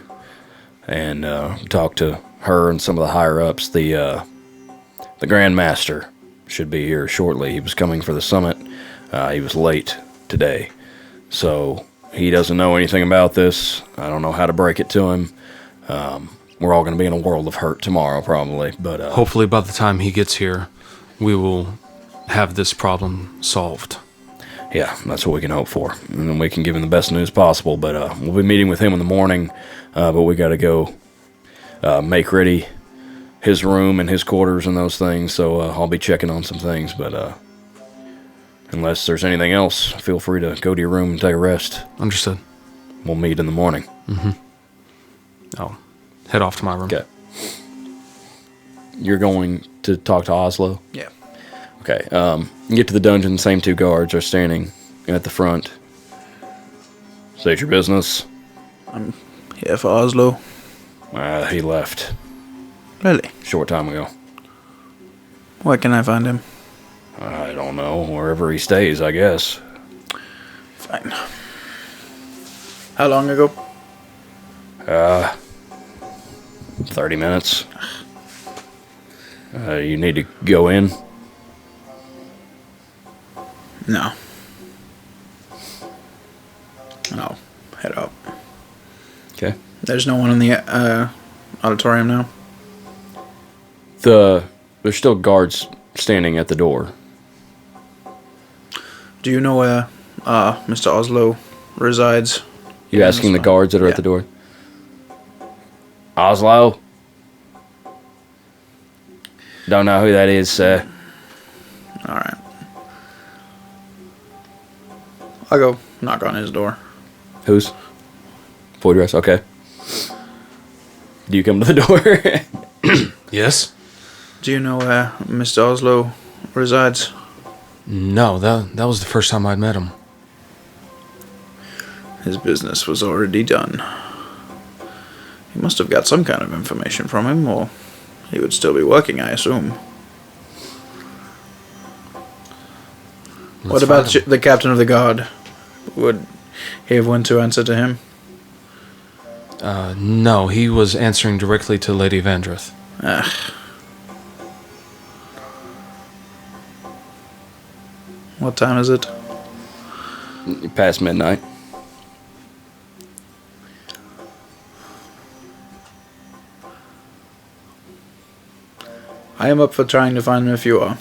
and talk to her and some of the higher-ups. The Grand Master should be here shortly. He was coming for the summit. He was late today, so he doesn't know anything about this. I don't know how to break it to him. We're all going to be in a world of hurt tomorrow, probably. But hopefully by the time he gets here, we will have this problem solved. Yeah, that's what we can hope for. And then we can give him the best news possible. But we'll be meeting with him in the morning. But we got to go make ready his room and his quarters and those things. So I'll be checking on some things. But unless there's anything else, feel free to go to your room and take a rest. Understood. We'll meet in the morning. Mm-hmm. I'll head off to my room. Okay. You're going to talk to Oslo? Yeah. Okay. You get to the dungeon, same two guards are standing at the front. State your business. I'm here for Oslo. He left Really? short time ago. Where can I find him? I don't know. Wherever he stays, I guess. Fine. How long ago? 30 minutes. You need to go in? No. I'll head up. Okay. There's no one in the auditorium now? There's still guards standing at the door. Do you know where Mr. Oslo resides? You asking the guards that are at the door? Oslo? Don't know who that is, sir. Alright. I'll go knock on his door. Whose? Voidrest, okay. Do you come to the door? Yes? Do you know where Mr. Oslo resides? No, that was the first time I'd met him. His business was already done. He must have got some kind of information from him, or he would still be working, I assume. What about the captain of the guard? Would he have one to answer to him? No, he was answering directly to Lady Vandreth. What time is it? Past midnight. I am up for trying to find him if you are,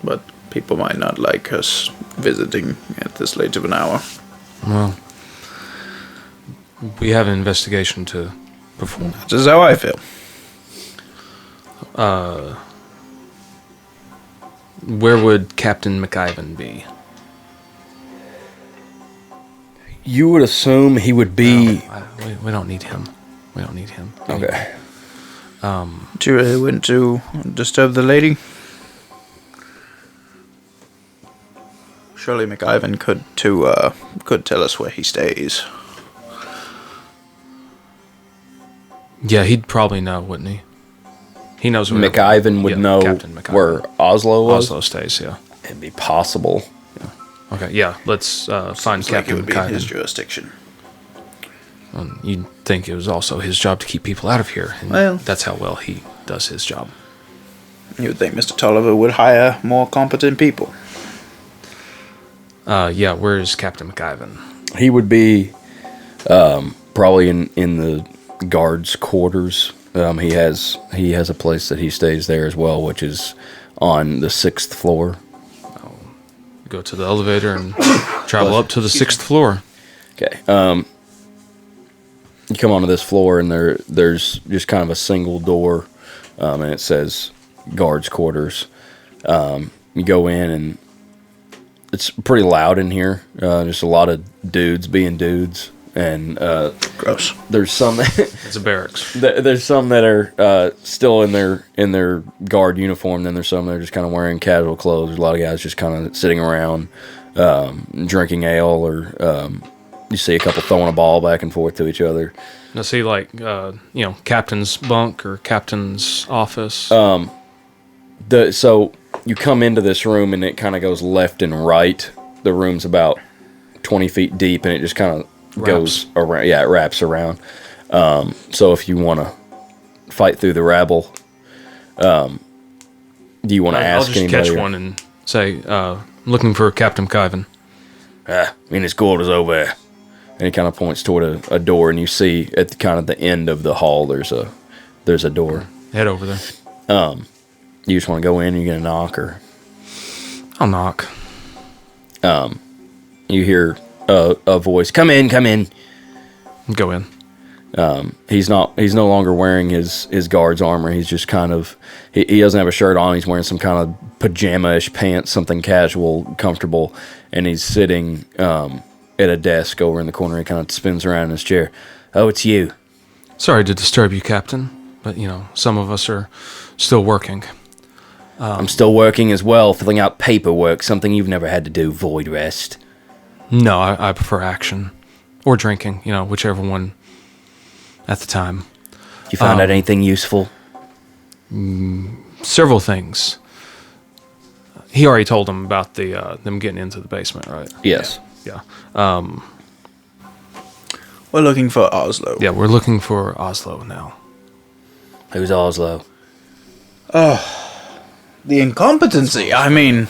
but people might not like us visiting at this late of an hour. Well, we have an investigation to perform. This is how I feel. Where would Captain McIvan be? You would assume he would be... We don't need him. We don't need him. Okay. Do you really want to disturb the lady? Surely McIvan could tell us where he stays. Yeah, he'd probably know, wouldn't he? He knows where McIvan would know Captain McIvan. where Oslo was? Oslo stays, yeah. It'd be possible. Okay, yeah, let's find Seems like it Captain would be in his McIvan. jurisdiction. You'd think it was also his job to keep people out of here, and Well- that's how well he does his job. You would think Mr. Tolliver would hire more competent people. Yeah, where's Captain McIvan? He would be probably in the guards' quarters. He has a place that he stays there as well, which is on the 6th floor. Go to the elevator and travel up to the 6th floor. Okay. You come onto this floor, and there's just kind of a single door, and it says guards' quarters. You go in, and it's pretty loud in here. Just a lot of dudes being dudes, and Gross. there's some It's a barracks. there's some that are still in their guard uniform. Then there's some that are just kind of wearing casual clothes. There's a lot of guys just kind of sitting around, drinking ale, or you see a couple throwing a ball back and forth to each other. Now, see, like, captain's bunk or captain's office. So you come into this room, and it kind of goes left and right. The room's about 20 feet deep, and it just kind of goes around. Yeah, it wraps around. So if you want to fight through the rabble, do you want to I'll ask just anybody? catch one and say, looking for Captain McIvan. In his quarters over there. And he kind of points toward a door, and you see at the end of the hall, there's a door. Head over there. You just want to go in, and you get a knock, or I'll knock. you hear a voice, "Come in, come in." Go in. He's no longer wearing his guard's armor. He's just kind of, he doesn't have a shirt on. He's wearing some kind of pajama-ish pants, something casual, comfortable, and he's sitting at a desk over in the corner. He kind of spins around in his chair. "Oh, it's you." Sorry to disturb you, Captain, but, some of us are still working. "I'm still working as well, filling out paperwork, something you've never had to do, Voidrest." No, I prefer action. Or drinking, whichever one at the time. You found out anything useful? Several things. He already told them about them getting into the basement, right? Yes. Yeah. We're looking for Oslo. Yeah, we're looking for Oslo now. Who's Oslo? The incompetency. I mean,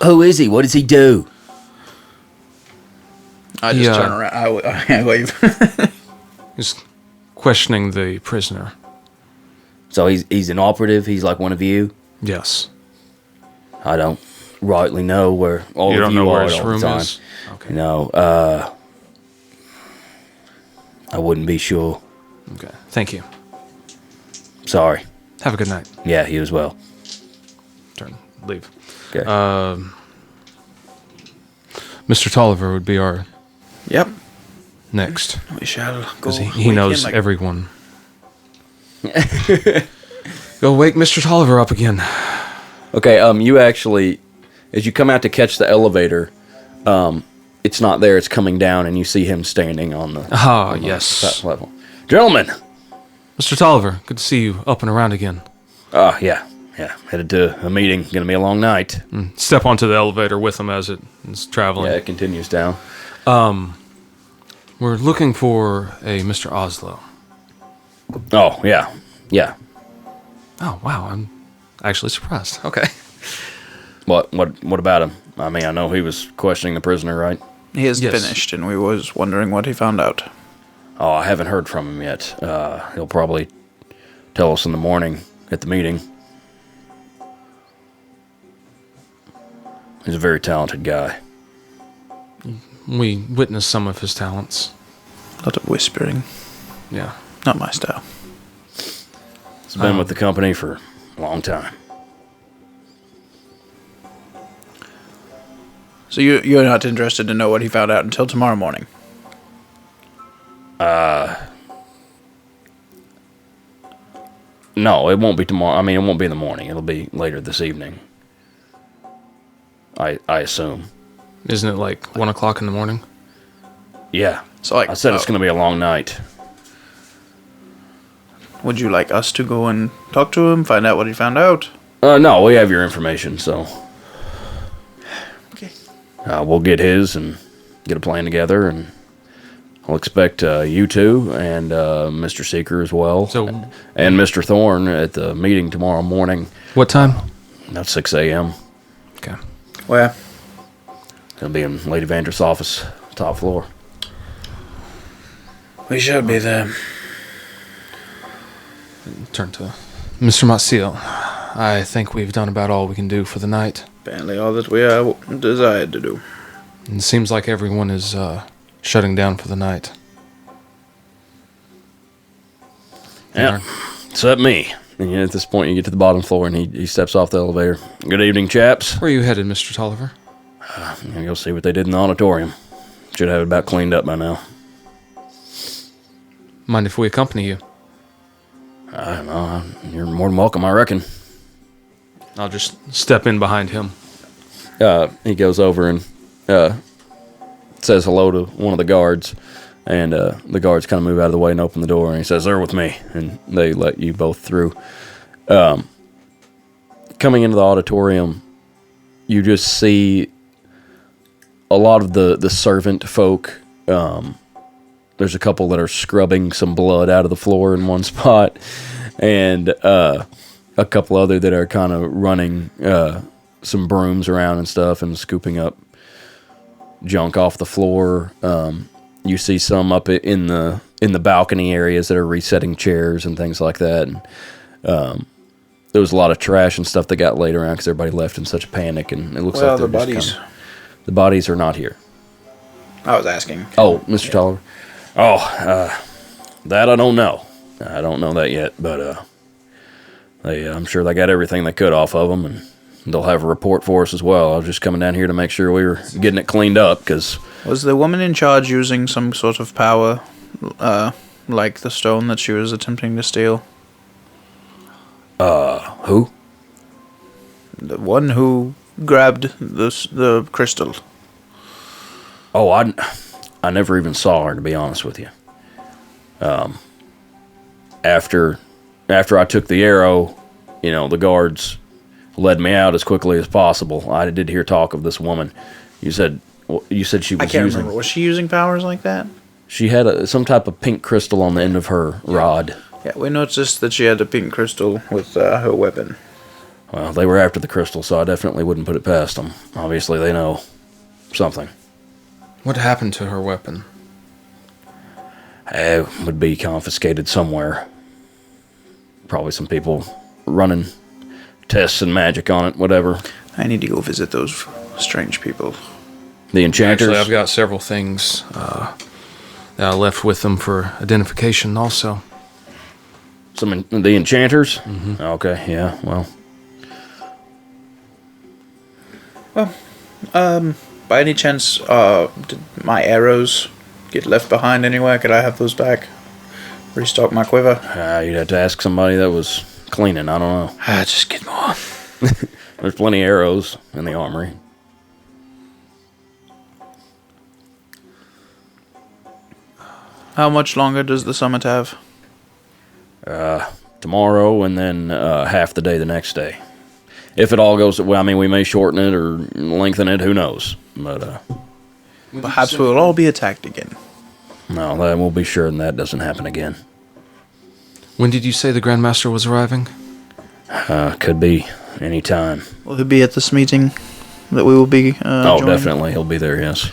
Who is he? What does he do? I just Yeah. turn around. I wave. He's questioning the prisoner. So he's an operative. He's like one of you. Yes. I don't rightly know where all You of don't you know where are his all the room time. is? Okay. No, I wouldn't be sure. Okay. Thank you. Sorry. Have a good night. Yeah, you as well. Leave. Okay. Mr. Tolliver would be our Yep. next. We shall go. Because he knows everyone Go wake Mr. Tolliver up again. Okay, you actually, as you come out to catch the elevator, it's not there, it's coming down, and you see him standing on the yes. level. Gentlemen! Mr. Tolliver, good to see you up and around again. Yeah, headed to a meeting, gonna be a long night. Step onto the elevator with him as it's traveling. Yeah, it continues down. We're looking for a Mr. Oslo. Oh, yeah. Oh, wow, I'm actually surprised. Okay. What about him? I mean, I know he was questioning the prisoner, right? He is Yes. finished, and we was wondering what he found out. Oh, I haven't heard from him yet. He'll probably tell us in the morning at the meeting. He's a very talented guy. We witnessed some of his talents. A lot of whispering. Yeah. Not my style. He's been with the company for a long time. So you're not interested to know what he found out until tomorrow morning? No, it won't be tomorrow. I mean, it won't be in the morning. It'll be later this evening. I assume. Isn't it like 1 o'clock in the morning? Yeah. So like, I said it's going to be a long night. would you like us to go and talk to him, find out what he found out? No, we have your information, so Okay. we'll get his and get a plan together, and I'll expect you two and Mr. Seeker as well, So- and Mr. Thorne at the meeting tomorrow morning. What time? At 6 a.m. Okay. Where? It'll be in Lady Vanders' office, top floor. We shall be there. Turn to Mr. Maciel. I think we've done about all we can do for the night. Apparently all that we are desired to do. And it seems like everyone is shutting down for the night. Yeah, except me. And at this point, you get to the bottom floor, and he steps off the elevator. Good evening, chaps. Where are you headed, Mr. Tolliver? I'm gonna go see what they did in the auditorium. Should have it about cleaned up by now. Mind if we accompany you? I don't know. You're more than welcome, I reckon. I'll just step in behind him. He goes over and says hello to one of the guards, and the guards kind of move out of the way and open the door, and he says, "They're with me," and they let you both through. Coming into the auditorium, you just see a lot of the servant folk. There's a couple that are scrubbing some blood out of the floor in one spot, and a couple other that are kind of running some brooms around and stuff and scooping up junk off the floor. You see some up in the balcony areas that are resetting chairs and things like that. And there was a lot of trash and stuff that got laid around because everybody left in such a panic, and it looks like Well, they're the just bodies. the bodies are not here. I was asking. Oh, Mr. Tolliver. Oh, that I don't know. I don't know that yet, but I'm sure they got everything they could off of them, and they'll have a report for us as well. I was just coming down here to make sure we were getting it cleaned up, because Was the woman in charge using some sort of power, like the stone that she was attempting to steal? who? The one who grabbed the crystal. Oh, I never even saw her, to be honest with you. After I took the arrow, the guards led me out as quickly as possible. I did hear talk of this woman. You said she was I can't using. remember. Was she using powers like that? She had some type of pink crystal on the end of her rod. Yeah, we noticed that she had a pink crystal with her weapon. Well, they were after the crystal, so I definitely wouldn't put it past them. Obviously, they know something. What happened to her weapon? It would be confiscated somewhere. Probably some people running tests and magic on it, whatever. I need to go visit those strange people. The enchanters. Actually, I've got several things that I left with them for identification also. The enchanters? Mm-hmm. Okay, yeah, well. By any chance, did my arrows get left behind anywhere? Could I have those back? Restock my quiver. You'd have to ask somebody that was cleaning. I don't know. Just get more. There's plenty of arrows in the armory. How much longer does the summit have? Tomorrow and then half the day the next day. If it all goes well, I mean, we may shorten it or lengthen it. Who knows? But Perhaps we'll all be attacked again. no, that we'll be sure that doesn't happen again. When did you say the Grandmaster was arriving? Could be any time. Will he be at this meeting that we will be Oh, joining? definitely, he'll be there. Yes.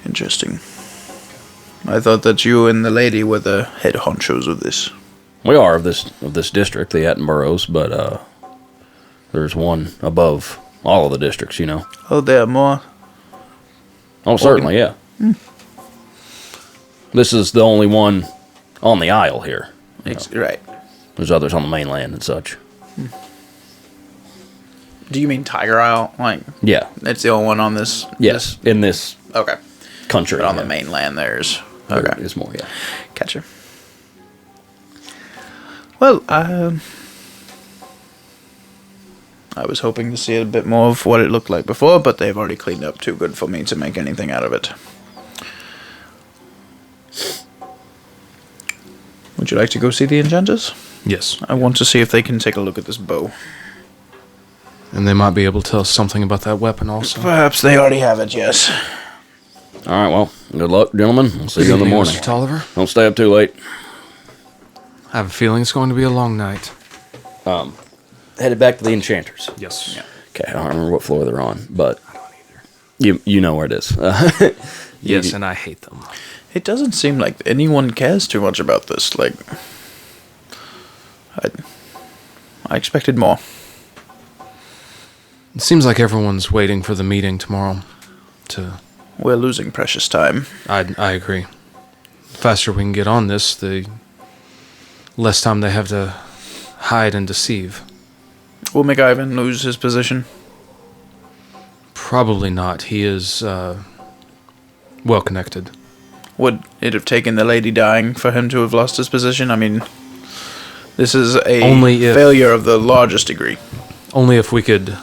Interesting. I thought that you and the lady were the head honchos of this. We are of this district, the Attenboroughs, but there's one above all of the districts, you know. Oh, there are more. Oh, certainly, yeah. This is the only one on the Isle here. Right. There's others on the mainland and such. Do you mean Tiger Isle? Like, Yeah. it's the only one on this? Yes. In this Okay. country. But on the yeah. mainland, there's... There Okay. is more, yeah. Gotcha. Well, I was hoping to see a bit more of what it looked like before, but they've already cleaned up too good for me to make anything out of it. Would you like to go see the enchanters? Yes. I want to see if they can take a look at this bow. And they might be able to tell us something about that weapon also. Perhaps they already have it, yes. All right, well, good luck, gentlemen. We'll see you in the morning. Mr. Tolliver? Don't stay up too late. I have a feeling it's going to be a long night. Headed back to the Enchanters. Yes. Yeah. Okay, I don't remember what floor they're on, but you know where it is. Yes, and I hate them. It doesn't seem like anyone cares too much about this. Like, I expected more. It seems like everyone's waiting for the meeting tomorrow to... We're losing precious time. I agree. The faster we can get on this, the less time they have to hide and deceive. Will McIvan lose his position? Probably not. He is well connected. Would it have taken the lady dying for him to have lost his position? I mean, this is a Only if- failure of the largest degree. Only if we could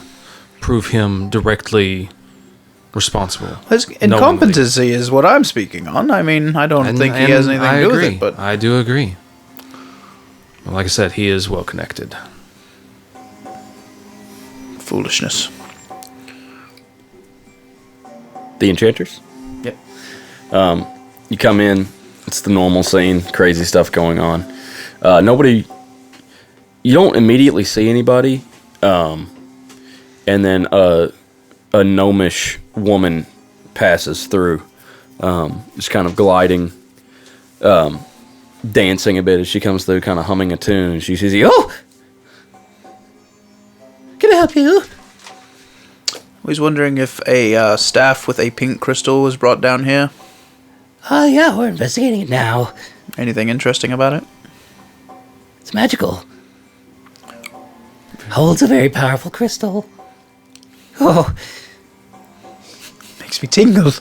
prove him directly responsible. His knowingly. incompetency is what I'm speaking on. I mean, I don't think he has anything to do with it, but I do agree. Well, like I said, he is well connected. foolishness. The Enchanters? Yep. You come in, it's the normal scene, crazy stuff going on. You don't immediately see anybody, and then a gnomish woman passes through, just kind of gliding, dancing a bit as she comes through, kind of humming a tune. She says, "Oh, can I help you?" I was wondering if a staff with a pink crystal was brought down here. Yeah, we're investigating it now. Anything interesting about it? It's magical. Holds a very powerful crystal. Oh, Makes me tingle.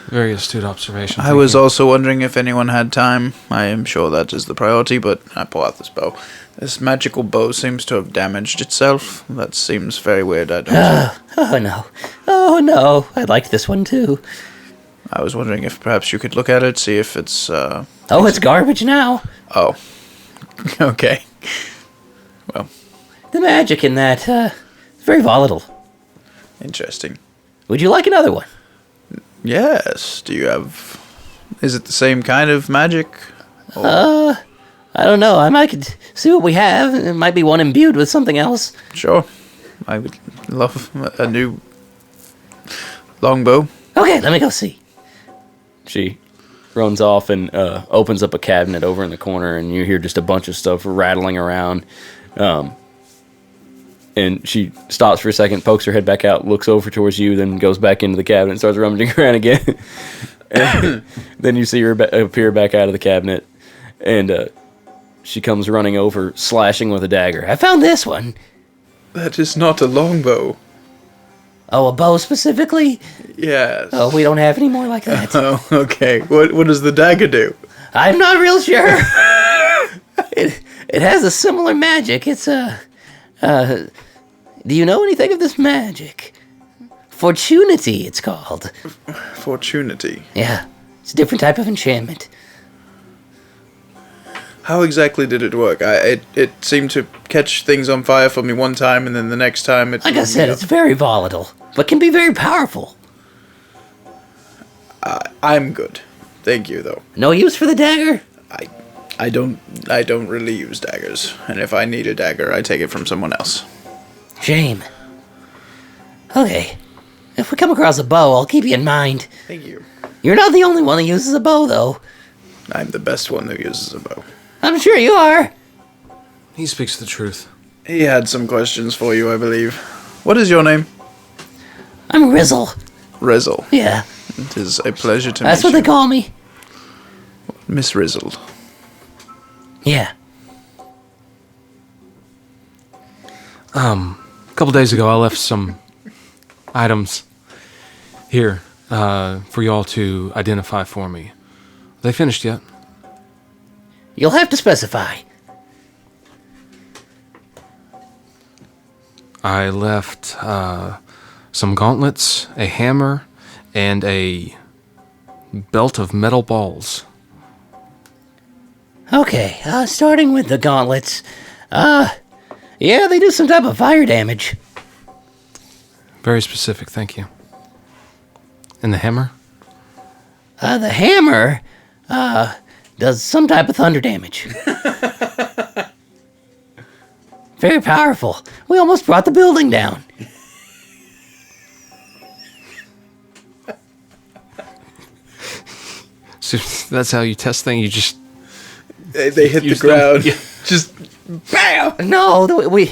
Very astute observation. I was also wondering if anyone had time. I am sure that is the priority, but I pull out this bow. This magical bow seems to have damaged itself. That seems very weird. I don't. oh no. Oh no. I liked this one too. I was wondering if perhaps you could look at it, see if it's. Oh, it's garbage now. Oh. Okay. Well, The magic in that, it's very volatile. interesting. Would you like another one? Yes. Do you have? Is it the same kind of magic? I don't know. I might see what we have. It might be one imbued with something else. Sure. I would love a new longbow. Okay, let me go see. She runs off and opens up a cabinet over in the corner, and you hear just a bunch of stuff rattling around. And she stops for a second, pokes her head back out, looks over towards you, then goes back into the cabinet and starts rummaging around again. And then you see her appear back out of the cabinet, and she comes running over, slashing with a dagger. I found this one. That is not a longbow. Oh, a bow specifically? Yes. Oh, we don't have any more like that. Oh, okay. What does the dagger do? I'm not real sure. It has a similar magic. It's a... do you know anything of this magic? Fortunity, it's called. Fortunity. Yeah, it's a different type of enchantment. How exactly did it work? It seemed to catch things on fire for me one time, and then the next time it... Like I said, it's very volatile, but can be very powerful. I'm good. Thank you, though. No use for the dagger? I don't really use daggers, and if I need a dagger, I take it from someone else. Shame. Okay. If we come across a bow, I'll keep you in mind. Thank you. You're not the only one who uses a bow, though. I'm the best one who uses a bow. I'm sure you are. He speaks the truth. He had some questions for you, I believe. What is your name? I'm Rizzle. Rizzle. Yeah, It is a pleasure to that's meet what they you. call me. Miss Rizzled. Yeah. A couple days ago, I left some items here for y'all to identify for me. Are they finished yet? You'll have to specify. I left some gauntlets, a hammer, and a belt of metal balls. Okay, starting with the gauntlets. Yeah, they do some type of fire damage. Very specific, thank you. And the hammer? The hammer, does some type of thunder damage. Very powerful. We almost brought the building down. So that's how you test things? You just... They hit the use them. ground. Yeah. Just BAM! No, we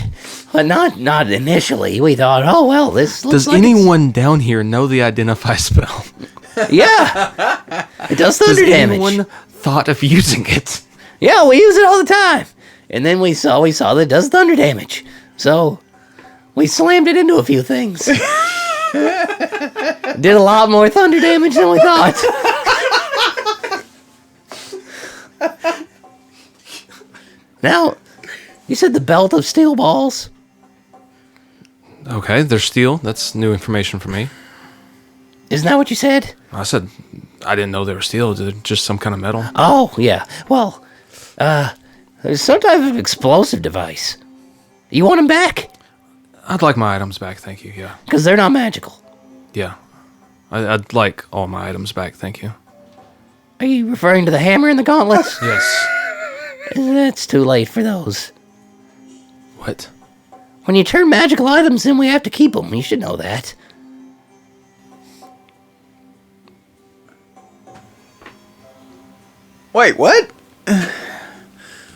not initially. We thought, oh well, this looks Does like anyone down here know the identify spell? yeah, it does Does thunder damage. anyone thought of using it? Yeah, we use it all the time. And then we saw that it does thunder damage. So we slammed it into a few things. Did a lot more thunder damage than we thought. Now, you said the belt of steel balls? Okay, they're steel. That's new information for me. Isn't that what you said? I said I didn't know they were steel. They're just some kind of metal. Oh, yeah. Well, there's some type of explosive device. You want them back? I'd like my items back, thank you. Yeah. Because they're not magical. Yeah. I'd like all my items back, thank you. Are you referring to the hammer and the gauntlets? Yes. It's too late for those. What? When you turn magical items in, we have to keep them. You should know that. Wait, what?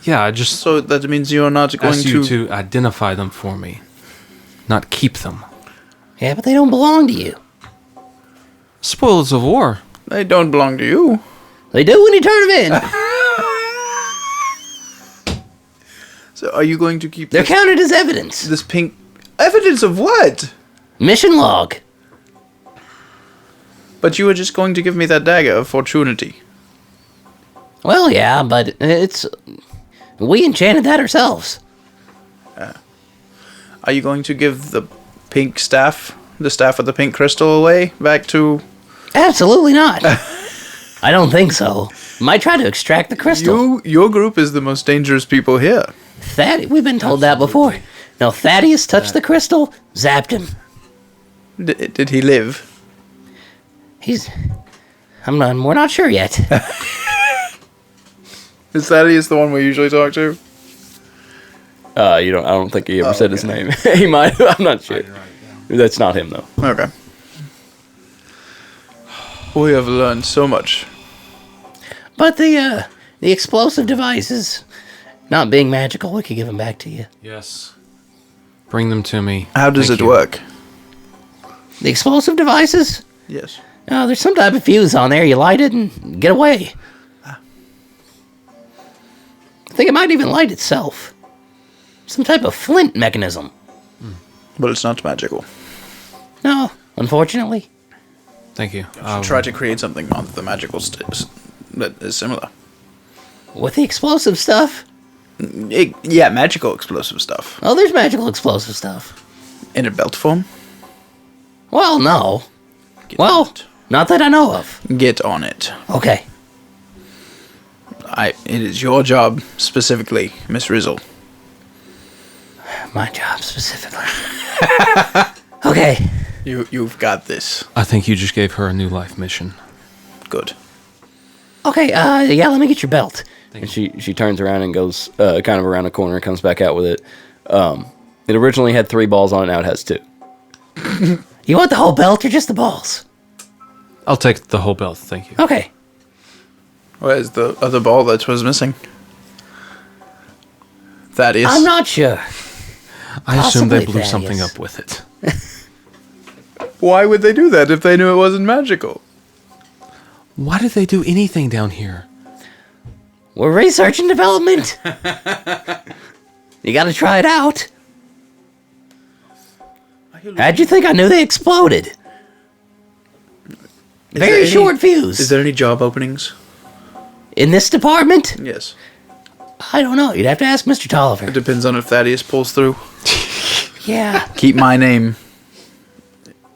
Yeah, I just So that means you're not going asked you to identify them for me, not keep them. Yeah, but they don't belong to you. Spoils of war. They don't belong to you. They do when you turn them in. So are you going to keep They're counted as evidence. this pink... Evidence of what? Mission log. But you were just going to give me that dagger of fortunity. Well, yeah, but it's... We enchanted that ourselves. Are you going to give the pink staff, the staff of the pink crystal away back to... Absolutely not. I don't think so. Might try to extract the crystal. Your group is the most dangerous people here. We've been told that before. No, Thaddeus touched the crystal, zapped him. Did he live? We're not sure yet. Is Thaddeus the one we usually talk to? I don't think he ever said his name. He might. I'm not sure. That's not him though. Okay. We have learned so much. But the explosive devices, not being magical, we could give them back to you. Yes. Bring them to me. How does Thank it you. work? The explosive devices? Yes. There's some type of fuse on there. You light it and get away. I think it might even light itself. Some type of flint mechanism. But it's not magical. No, unfortunately. Thank you. Try to create something on the magical that is similar. With the explosive stuff? Yeah, magical explosive stuff. Oh, there's magical explosive stuff. In a belt form? Well, no. Get Well, on not that I know of. it. Get on it. Okay. It is your job, specifically, Miss Rizzle. My job specifically. Okay. You've got this. I think you just gave her a new life mission. Good. Okay, yeah, let me get your belt. And she turns around and goes kind of around the corner and comes back out with it. It originally had 3 balls on it, now it has 2. You want the whole belt or just the balls? I'll take the whole belt, thank you. Okay. Where's the other ball that was missing? Thaddeus. I'm not sure. I assume they Possibly blew something Thaddeus. up with it. Why would they do that if they knew it wasn't magical? Why did they do anything down here? We're research and development. You gotta try it out. How'd you think I knew they exploded? Very short fuse. Is there any job openings? In this department? Yes. I don't know. You'd have to ask Mr. It Tolliver. depends on if Thaddeus pulls through. Yeah. Keep my name,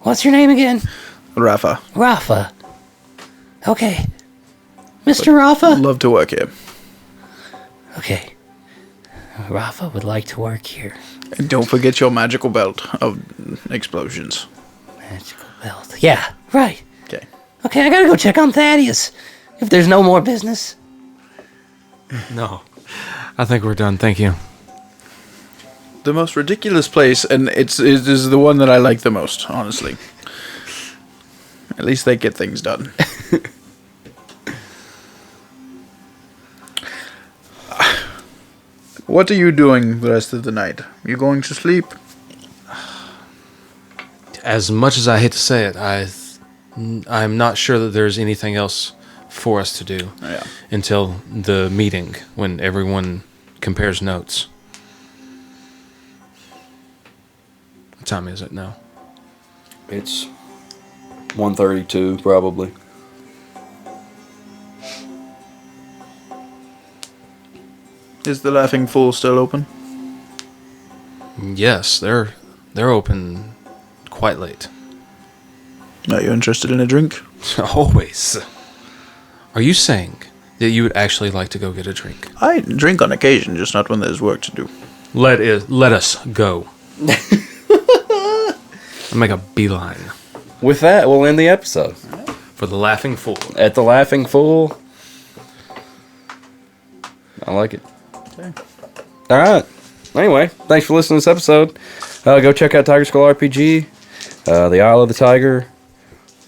What's your name again? Rafa. Rafa. Okay. Mr. Rafa? Love to work here. Okay. Rafa would like to work here. And don't forget your magical belt of explosions. Magical belt. Yeah, right. Okay. Okay, I gotta go check on Thaddeus. If there's no more business. No. I think we're done, thank you. The most ridiculous place, and it is the one that I like the most, honestly. At least they get things done. What are you doing the rest of the night? You going to sleep? As much as I hate to say it, I'm not sure that there's anything else for us to do Yeah. until the meeting when everyone compares notes. What time is it now? It's 1:32 probably. Is the Laughing Fool still open? Yes, they're open quite late. Are you interested in a drink? Always. Are you saying that you would actually like to go get a drink? I drink on occasion, just not when there's work to do. Let us go. I'll make a beeline With that, we'll end the episode. for the Laughing Fool. At the Laughing Fool. I like it. Okay. All right. Anyway, thanks for listening to this episode. Go check out Tiger Skull RPG, the Isle of the Tiger,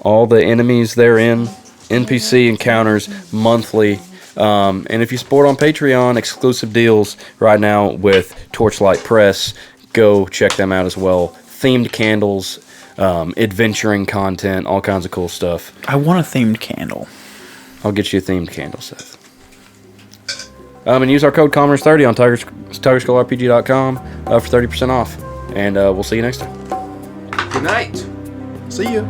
all the enemies therein, NPC encounters monthly. And if you support on Patreon, exclusive deals right now with Torchlight Press. Go check them out as well. Themed candles, adventuring content, all kinds of cool stuff. I want a themed candle. I'll get you a themed candle, Seth. And use our code Commerce30 on TigerSkullRPG.com for 30% off. And we'll see you next time. Good night. See ya.